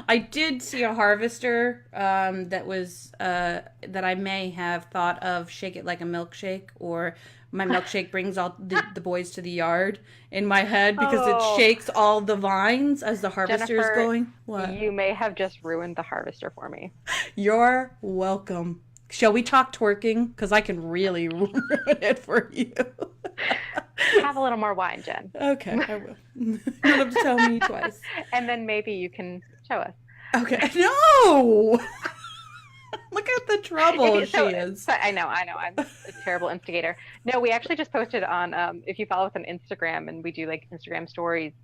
Speaker 1: I did see a harvester that was that I may have thought of Shake It Like a Milkshake, or my milkshake brings all the boys to the yard in my head because it shakes all the vines as the harvester is going.
Speaker 2: What? You may have just ruined the harvester for me.
Speaker 1: You're welcome. Shall we talk twerking? Because I can really ruin it for you.
Speaker 2: Have a little more wine, Jen.
Speaker 1: Okay, I will. You don't have to tell me twice.
Speaker 2: And then maybe you can show us.
Speaker 1: Okay. No! Look at the trouble she is.
Speaker 2: I know. I'm a terrible instigator. No, we actually just posted on, if you follow us on Instagram, and we do like Instagram stories,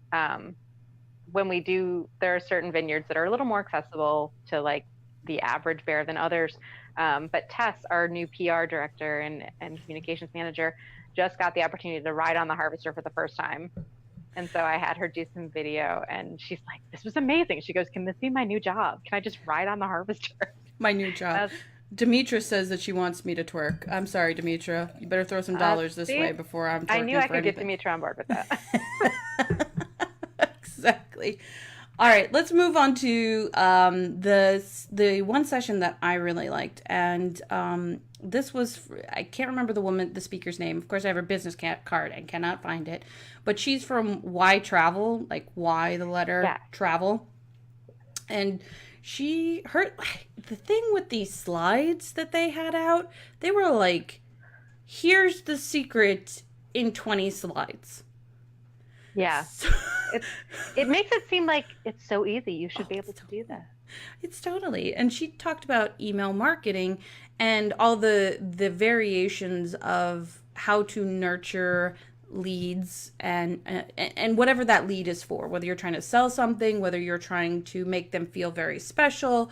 Speaker 2: when we do, there are certain vineyards that are a little more accessible to like the average bear than others. But Tess, our new PR director and communications manager, just got the opportunity to ride on the harvester for the first time. And so I had her do some video, and she's like, "This was amazing." She goes, "Can this be my new job? Can I just ride on the harvester?"
Speaker 1: My new job. Demetra says that she wants me to twerk. I'm sorry, Demetra. You better throw some dollars this way before I'm twerking.
Speaker 2: I knew I could get Demetra on board with that.
Speaker 1: Exactly. All right, let's move on to the one session that I really liked, and this was, I can't remember the speaker's name. Of course, I have her business card and cannot find it, but she's from Why Travel, like why the letter travel, and the thing with these slides that they had out, they were like, here's the secret in 20 slides.
Speaker 2: Yeah. It makes it seem like it's so easy. You should be able to do that.
Speaker 1: It's totally. And she talked about email marketing and all the variations of how to nurture leads and whatever that lead is for, whether you're trying to sell something, whether you're trying to make them feel very special,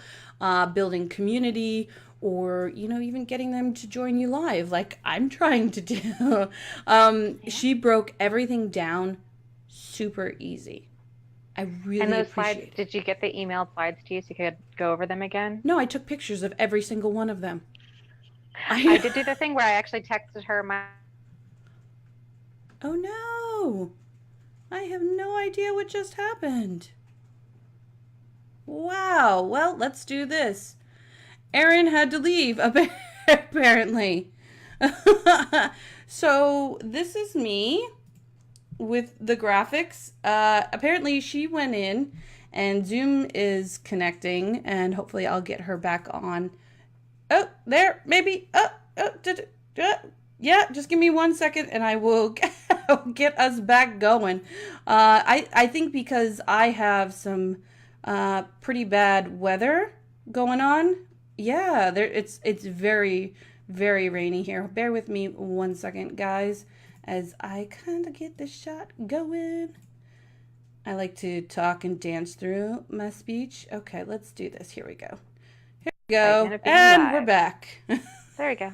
Speaker 1: building community, or, even getting them to join you live like I'm trying to do. She broke everything down super easy. I really
Speaker 2: And those
Speaker 1: appreciate
Speaker 2: slides, did you get the emailed slides to you so you could go over them again?
Speaker 1: No, I took pictures of every single one of them.
Speaker 2: I did do the thing where I actually texted her my...
Speaker 1: Oh no! I have no idea what just happened. Wow. Well, let's do this. Erin had to leave, apparently. So this is me with the graphics. Apparently she went in and Zoom is connecting, and hopefully I'll get her back on. Oh, there, maybe. Yeah, just give me 1 second and I will get us back going. I think because I have some pretty bad weather going on. Yeah, there it's very, very rainy here. Bear with me one second, guys, as I kind of get the shot going. I like to talk and dance through my speech. Okay, let's do this. Here we go. Here we go. And we're back.
Speaker 2: There you go.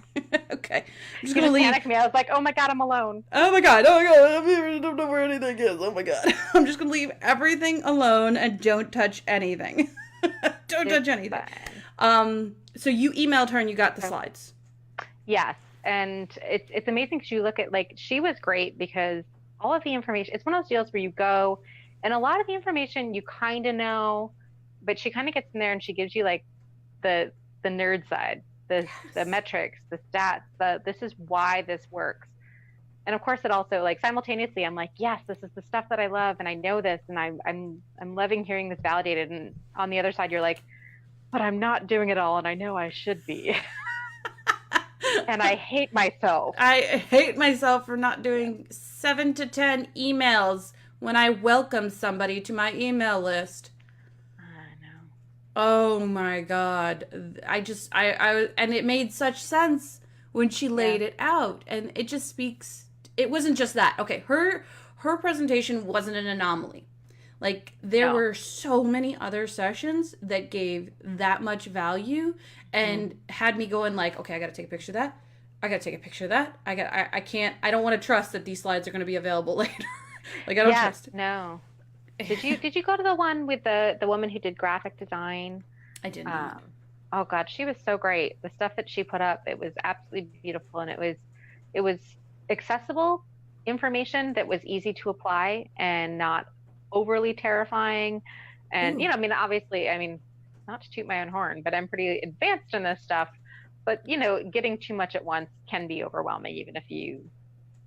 Speaker 1: Okay. I'm just
Speaker 2: You
Speaker 1: going to
Speaker 2: just
Speaker 1: leave.
Speaker 2: panicked me. I was like, oh my God, I'm alone.
Speaker 1: Oh my God. Oh my God. I don't know where anything is. Oh my God. I'm just going to leave everything alone and don't touch anything. Don't touch anything. So you emailed her and you got the slides.
Speaker 2: Yes. And it's amazing because you look at, like, she was great because all of the information, it's one of those deals where you go and a lot of the information you kind of know, but she kind of gets in there and she gives you like the nerd side, the metrics, the stats, this is why this works. And of course it also, like, simultaneously I'm like, yes, this is the stuff that I love and I know this and I'm loving hearing this validated. And on the other side you're like, but I'm not doing it all and I know I should be. And I hate myself.
Speaker 1: I hate myself for not doing 7 to 10 emails when I welcome somebody to my email list.
Speaker 2: I know.
Speaker 1: Oh my God. I and it made such sense when she laid it out. And it just speaks, it wasn't just that. Okay, her presentation wasn't an anomaly. Like, there were so many other sessions that gave that much value and had me going like, okay, I got to take a picture of that. I got to take a picture of that. I don't want to trust that these slides are going to be available later. Like, I don't trust it.
Speaker 2: No. Did you go to the one with the woman who did graphic design?
Speaker 1: I didn't.
Speaker 2: Oh God, she was so great. The stuff that she put up, it was absolutely beautiful. And it was accessible information that was easy to apply and not overly terrifying. And, you know, I mean, obviously, I mean, not to toot my own horn, but I'm pretty advanced in this stuff. But, you know, getting too much at once can be overwhelming, even if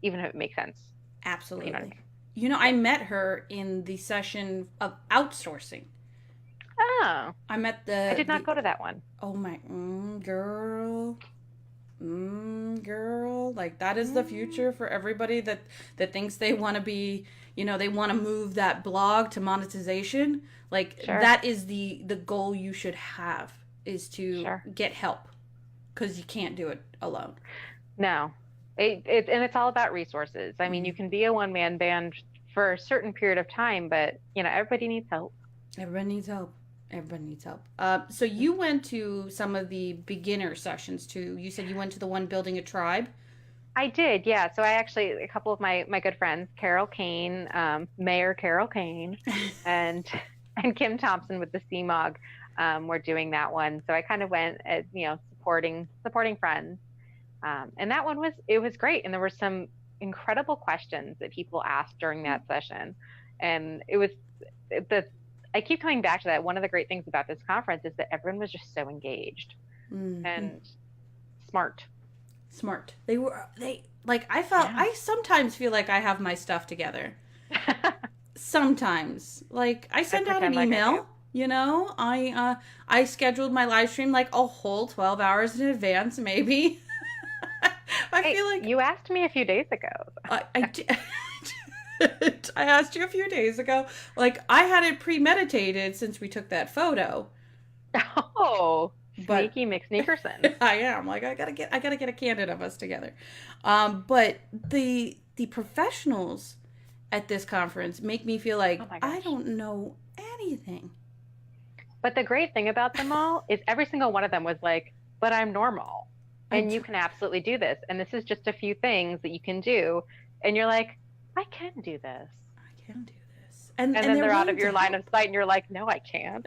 Speaker 2: it makes sense.
Speaker 1: Absolutely.
Speaker 2: You know what I mean?
Speaker 1: You know, I met her in the session of outsourcing.
Speaker 2: Oh.
Speaker 1: I
Speaker 2: did not go to that one.
Speaker 1: Oh my, girl. Girl. Like, that is the future for everybody that thinks they want to be, you know, they want to move that blog to monetization. Like, that is the goal you should have, is to get help, because you can't do it alone.
Speaker 2: No. And it's all about resources. I mean, you can be a one-man band for a certain period of time, but, you know, everybody needs help.
Speaker 1: Everybody needs help. So you went to some of the beginner sessions too. You said you went to the one building a tribe.
Speaker 2: I did, yeah. So I actually, a couple of my good friends, Carol Kane, Mayor Carol Kane, and Kim Thompson with the CMOG, were doing that one. So I kind of went as, you know, supporting friends. And that one was great. And there were some incredible questions that people asked during that session. And I keep coming back to that. One of the great things about this conference is that everyone was just so engaged and smart.
Speaker 1: I sometimes feel like I have my stuff together. Sometimes. Like, I send out an email, you know, I scheduled my live stream like a whole 12 hours in advance, maybe. I feel like
Speaker 2: you asked me a few days ago.
Speaker 1: I did. I asked you a few days ago. Like, I had it premeditated since we took that photo.
Speaker 2: Oh, sneaky McSneakerson.
Speaker 1: I am. Like, I gotta get a candid of us together. But the professionals at this conference make me feel like I don't know anything.
Speaker 2: But the great thing about them all is every single one of them was like, but I'm normal. And you can absolutely do this. And this is just a few things that you can do. And you're like, I can do this. And then they're out of your line of sight and you're like, no, I can't.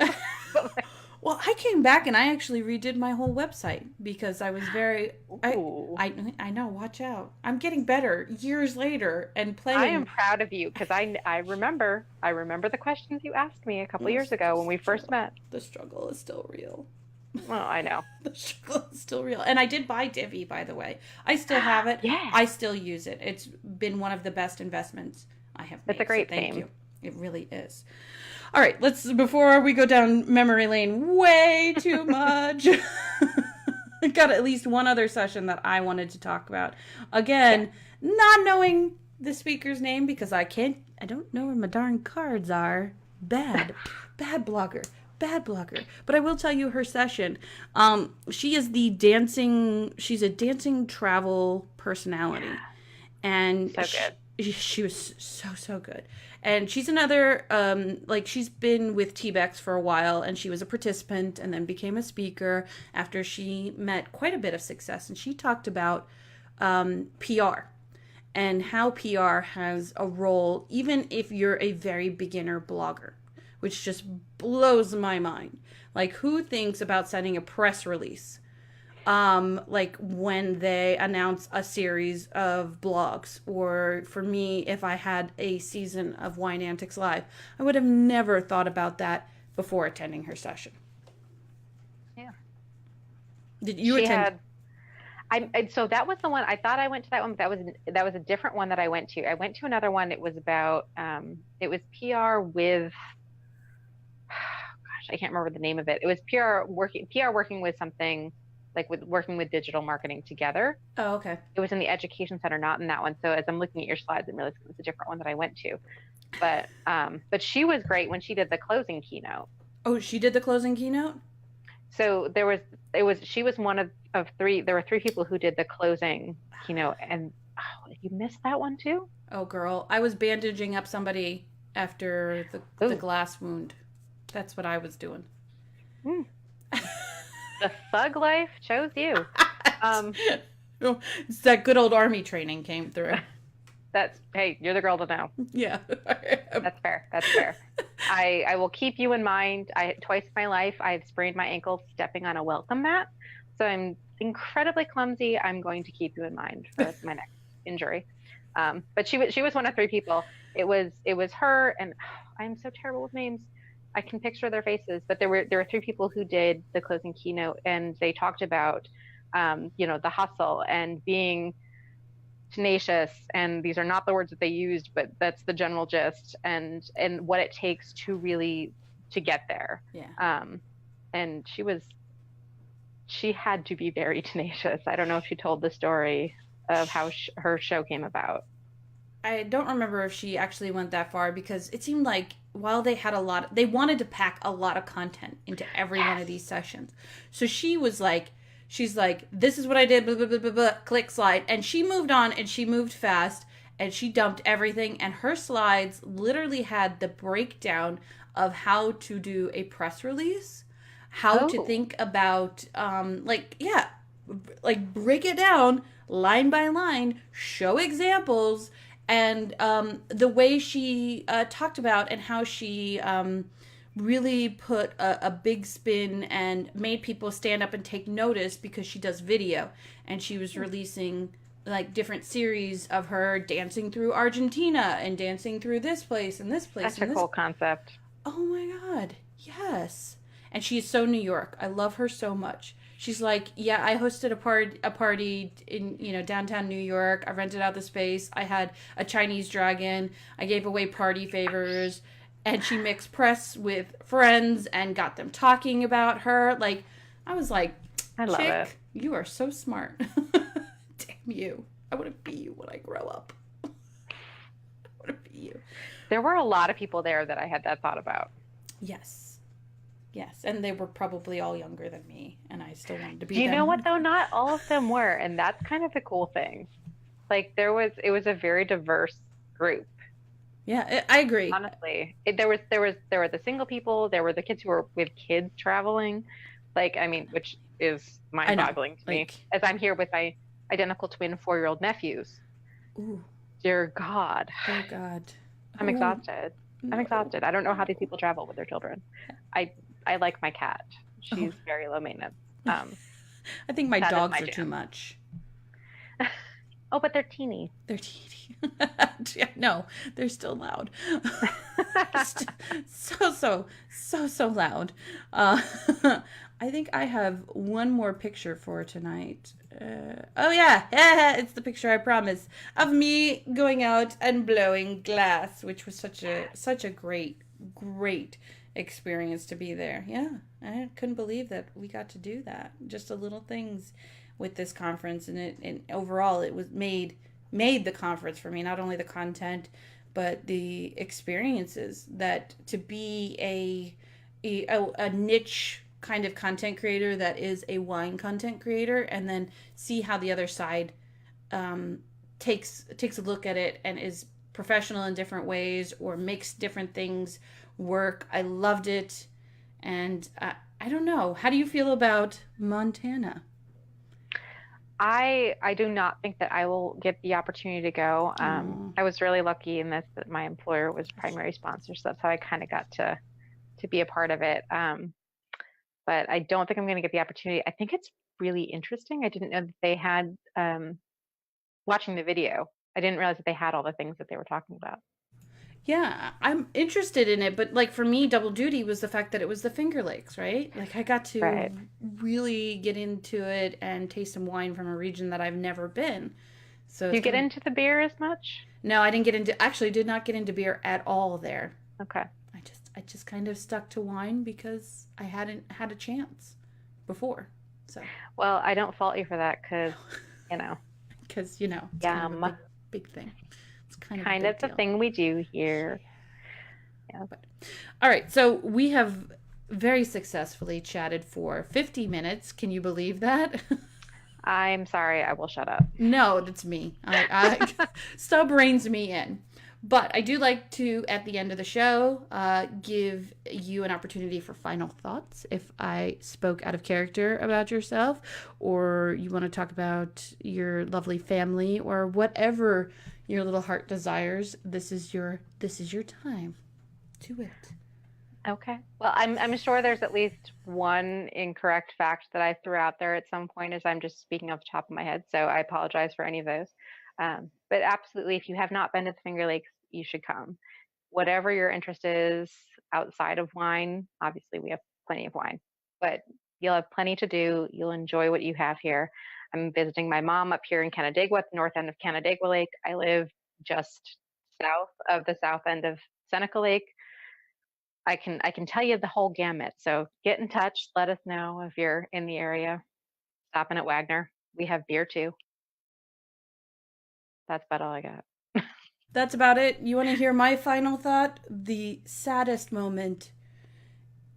Speaker 1: Well, I came back and I actually redid my whole website because I was very, I know, watch out. I'm getting better years later and playing.
Speaker 2: I am proud of you because I remember the questions you asked me a couple years ago when we first met.
Speaker 1: The struggle is still real.
Speaker 2: Well, I know.
Speaker 1: The struggle is still real. And I did buy Divi, by the way. I still have it.
Speaker 2: Yeah.
Speaker 1: I still use it. It's been one of the best investments I have made.
Speaker 2: It's a great
Speaker 1: theme.
Speaker 2: Thank you.
Speaker 1: It really is. All right, before we go down memory lane way too much, I got at least one other session that I wanted to talk about. Again, not knowing the speaker's name because I don't know where my darn cards are. Bad blogger. bad blogger. But I will tell you her session. She is she's a dancing travel personality. And
Speaker 2: So good.
Speaker 1: she was so good. And she's another, like, she's been with TBEX for a while, and she was a participant and then became a speaker after she met quite a bit of success. And she talked about PR and how PR has a role, even if you're a very beginner blogger, which just blows my mind. Like, who thinks about sending a press release? Like when they announce a series of blogs, or for me, if I had a season of Wine Antics Live, I would have never thought about that before attending her session.
Speaker 2: Yeah.
Speaker 1: Did you attend?
Speaker 2: So that was the one I thought I went to that one, but that was a different one that I went to. I went to another one. It was about it was PR with gosh, I can't remember the name of it. It was PR working with something like with working with digital marketing together.
Speaker 1: Oh, okay.
Speaker 2: It was in the education center, not in that one. So as I'm looking at your slides, I'm realizing it's a different one that I went to. But she was great when she did the closing keynote.
Speaker 1: Oh, she did the closing keynote?
Speaker 2: So she was one of three. There were three people who did the closing keynote, and you missed that one too.
Speaker 1: Oh, girl, I was bandaging up somebody after the glass wound. That's what I was doing.
Speaker 2: Mm. The thug life chose you.
Speaker 1: It's that good old army training came through.
Speaker 2: Hey, you're the girl to know.
Speaker 1: Yeah.
Speaker 2: That's fair. That's fair. I will keep you in mind. Twice in my life, I've sprained my ankle stepping on a welcome mat. So I'm incredibly clumsy. I'm going to keep you in mind for my next injury. But she was one of three people. It was her, and I'm so terrible with names. I can picture their faces, but there were three people who did the closing keynote, and they talked about the hustle and being tenacious, and these are not the words that they used, but that's the general gist, and what it takes to really to get there.
Speaker 1: Yeah.
Speaker 2: And she had to be very tenacious. I don't know if she told the story of how her show came about.
Speaker 1: I don't remember if she actually went that far, because it seemed like while they had they wanted to pack a lot of content into every one of these sessions. So she's like, this is what I did, blah, blah, blah, blah, blah, click slide. And she moved on, and she moved fast, and she dumped everything. And her slides literally had the breakdown of how to do a press release, how to think about, break it down line by line, show examples, and the way she talked about and how she really put a big spin and made people stand up and take notice, because she does video, and she was releasing like different series of her dancing through Argentina and dancing through this place and this place.
Speaker 2: Such a cool concept.
Speaker 1: Oh my God, yes. And she's so New York. I love her so much. She's like, yeah, I hosted a party in downtown New York. I rented out the space. I had a Chinese dragon. I gave away party favors, and she mixed press with friends and got them talking about her. Like, I was like,
Speaker 2: I love it.
Speaker 1: You are so smart. Damn you! I want to be you when I grow up. I want to be you.
Speaker 2: There were a lot of people there that I had that thought about.
Speaker 1: Yes, and they were probably all younger than me, and I still wanted to be
Speaker 2: them. Do you
Speaker 1: them.
Speaker 2: know what, though? Not all of them were, and that's kind of the cool thing. Like, it was a very diverse group.
Speaker 1: Yeah, I agree.
Speaker 2: Honestly, there were the single people, there were the kids who were with kids traveling, like, I mean, which is mind-boggling to me, as I'm here with my identical twin 4-year-old nephews.
Speaker 1: Ooh.
Speaker 2: Dear God.
Speaker 1: Oh God.
Speaker 2: I'm exhausted.
Speaker 1: No.
Speaker 2: I'm exhausted. I don't know how these people travel with their children. I like my cat. She's very low maintenance.
Speaker 1: I think my dogs are too much.
Speaker 2: Oh, but they're teeny.
Speaker 1: They're teeny. No, they're still loud. so loud. I think I have one more picture for tonight. Oh yeah, it's the picture I promised of me going out and blowing glass, which was such a great experience to be there. Yeah, I couldn't believe that we got to do that. Just a little things with this conference, and overall it was made the conference for me, not only the content but the experiences, that to be a niche kind of content creator that is a wine content creator, and then see how the other side um, takes a look at it and is professional in different ways or makes different things work. I loved it, and I don't know. How do you feel about Montana?
Speaker 2: I do not think that I will get the opportunity to go.
Speaker 1: Oh,
Speaker 2: I was really lucky in this that my employer was primary sponsor, so that's how I kind of got to be a part of it. But I don't think I'm going to get the opportunity. I think it's really interesting. I didn't know that they had watching the video. I didn't realize that they had all the things that they were talking about.
Speaker 1: yeah, I'm interested in it, but like for me, double duty was the fact that it was the Finger Lakes, right? Like I got to
Speaker 2: Right.
Speaker 1: really get into it and taste some wine from a region that I've never been. So
Speaker 2: Do
Speaker 1: it's
Speaker 2: you get
Speaker 1: kind of
Speaker 2: into the beer as much?
Speaker 1: no, I didn't get into actually did not get into beer at all there.
Speaker 2: Okay.
Speaker 1: I just kind of stuck to wine because I hadn't had a chance before. So,
Speaker 2: Well, I don't fault you for that because, you know,
Speaker 1: because it's kind of a
Speaker 2: yum,
Speaker 1: big thing. It's kind of a
Speaker 2: kind of
Speaker 1: big
Speaker 2: the
Speaker 1: deal.
Speaker 2: thing we do here. Yeah.
Speaker 1: But all right, so we have very successfully chatted for 50 minutes. Can you believe that?
Speaker 2: I'm sorry, I will shut up.
Speaker 1: No, that's me. I Stub reins me in. But I do like to, at the end of the show, give you an opportunity for final thoughts. If I spoke out of character about yourself, or you want to talk about your lovely family, or whatever your little heart desires, this is your time. Do it.
Speaker 2: Okay. Well, I'm sure there's at least one incorrect fact that I threw out there at some point as I'm just speaking off the top of my head. So I apologize for any of those. But absolutely, if you have not been to the Finger Lakes, you should come. Whatever your interest is outside of wine, obviously we have plenty of wine, but you'll have plenty to do. You'll enjoy what you have here. I'm visiting my mom up here in Canandaigua, at the north end of Canandaigua Lake. I live just south of the south end of Seneca Lake. I can tell you the whole gamut. So get in touch. Let us know if you're in the area. Stopping at Wagner. We have beer too. That's about all I got.
Speaker 1: That's about it. You want to hear my final thought? The saddest moment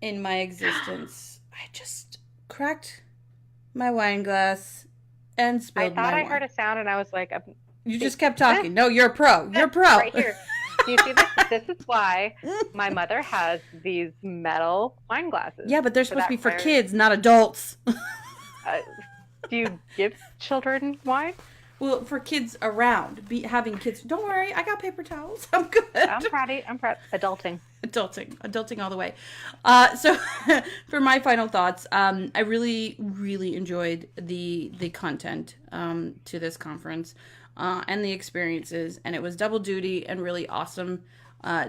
Speaker 1: in my existence. I just cracked my wine glass and
Speaker 2: I
Speaker 1: spilled
Speaker 2: thought
Speaker 1: my
Speaker 2: I heard
Speaker 1: wine.
Speaker 2: a sound and I was like,
Speaker 1: You
Speaker 2: see,
Speaker 1: just kept
Speaker 2: this,
Speaker 1: talking. No, you're a pro. You're a
Speaker 2: this
Speaker 1: pro.
Speaker 2: right here. Do you see this? This is why my mother has these metal wine glasses
Speaker 1: Yeah, but they're
Speaker 2: for
Speaker 1: supposed to
Speaker 2: that
Speaker 1: be for
Speaker 2: fire.
Speaker 1: kids, not adults.
Speaker 2: Uh, do you give children wine?
Speaker 1: Well, for kids around, having kids. Don't worry, I got paper towels. I'm good.
Speaker 2: I'm proud. I'm proud. Adulting.
Speaker 1: Adulting all the way. So for my final thoughts, I really, really enjoyed the content to this conference and the experiences, and it was double duty and really awesome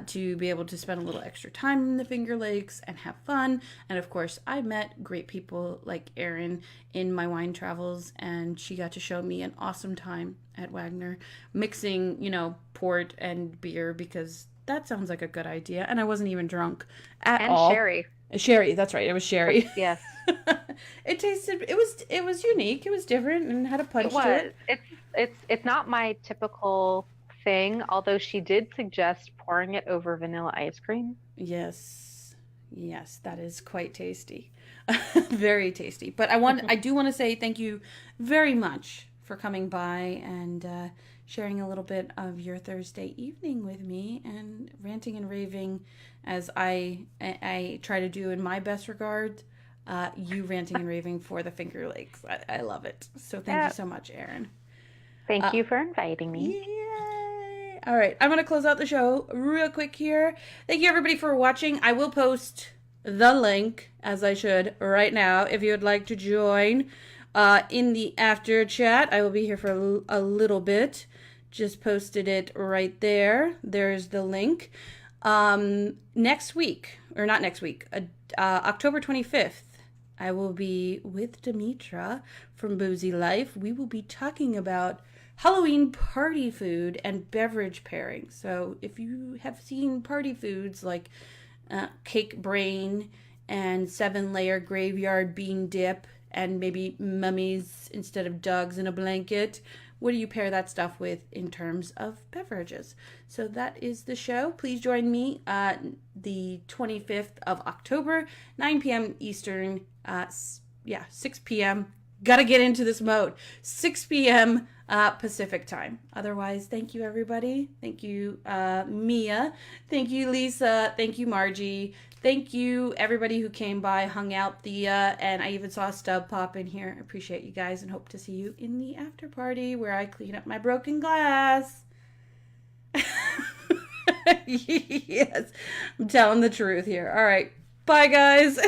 Speaker 1: to be able to spend a little extra time in the Finger Lakes and have fun. And of course, I met great people like Erin in my wine travels, and she got to show me an awesome time at Wagner, mixing, port and beer because that sounds like a good idea. And I wasn't even drunk at
Speaker 2: And
Speaker 1: all.
Speaker 2: sherry.
Speaker 1: Sherry, that's right. It was sherry.
Speaker 2: Yes.
Speaker 1: It tasted. It was unique. It was different and had a punch
Speaker 2: It
Speaker 1: to
Speaker 2: was.
Speaker 1: it.
Speaker 2: It's not my typical thing, although she did suggest pouring it over vanilla ice cream.
Speaker 1: Yes. Yes, that is quite tasty. Very tasty. But I do want to say thank you very much for coming by and sharing a little bit of your Thursday evening with me and ranting and raving as I try to do in my best regard. You ranting and raving for the Finger Lakes. I love it. So thank you
Speaker 2: Yeah.
Speaker 1: so much, Erin.
Speaker 2: Thank you for inviting me.
Speaker 1: Yay! All right, I'm going to close out the show real quick here. Thank you, everybody, for watching. I will post the link, as I should, right now, if you would like to join in the after chat. I will be here for a little bit. Just posted it right there. There's the link. Next week, or not next week, October 25th, I will be with Demetra from Boozy Life. We will be talking about Halloween party food and beverage pairing. So if you have seen party foods like cake brain and 7-layer graveyard bean dip and maybe mummies instead of dogs in a blanket. What do you pair that stuff with in terms of beverages? So that is the show. Please join me the 25th of October, 9 p.m. Eastern. 6 p.m. Gotta get into this mode. 6 p.m. Pacific time. Otherwise, thank you, everybody. Thank you, Mia. Thank you, Lisa. Thank you, Margie. Thank you, everybody who came by, hung out, Thea, and I even saw a stub pop in here. I appreciate you guys and hope to see you in the after party where I clean up my broken glass. Yes, I'm telling the truth here. All right. Bye, guys.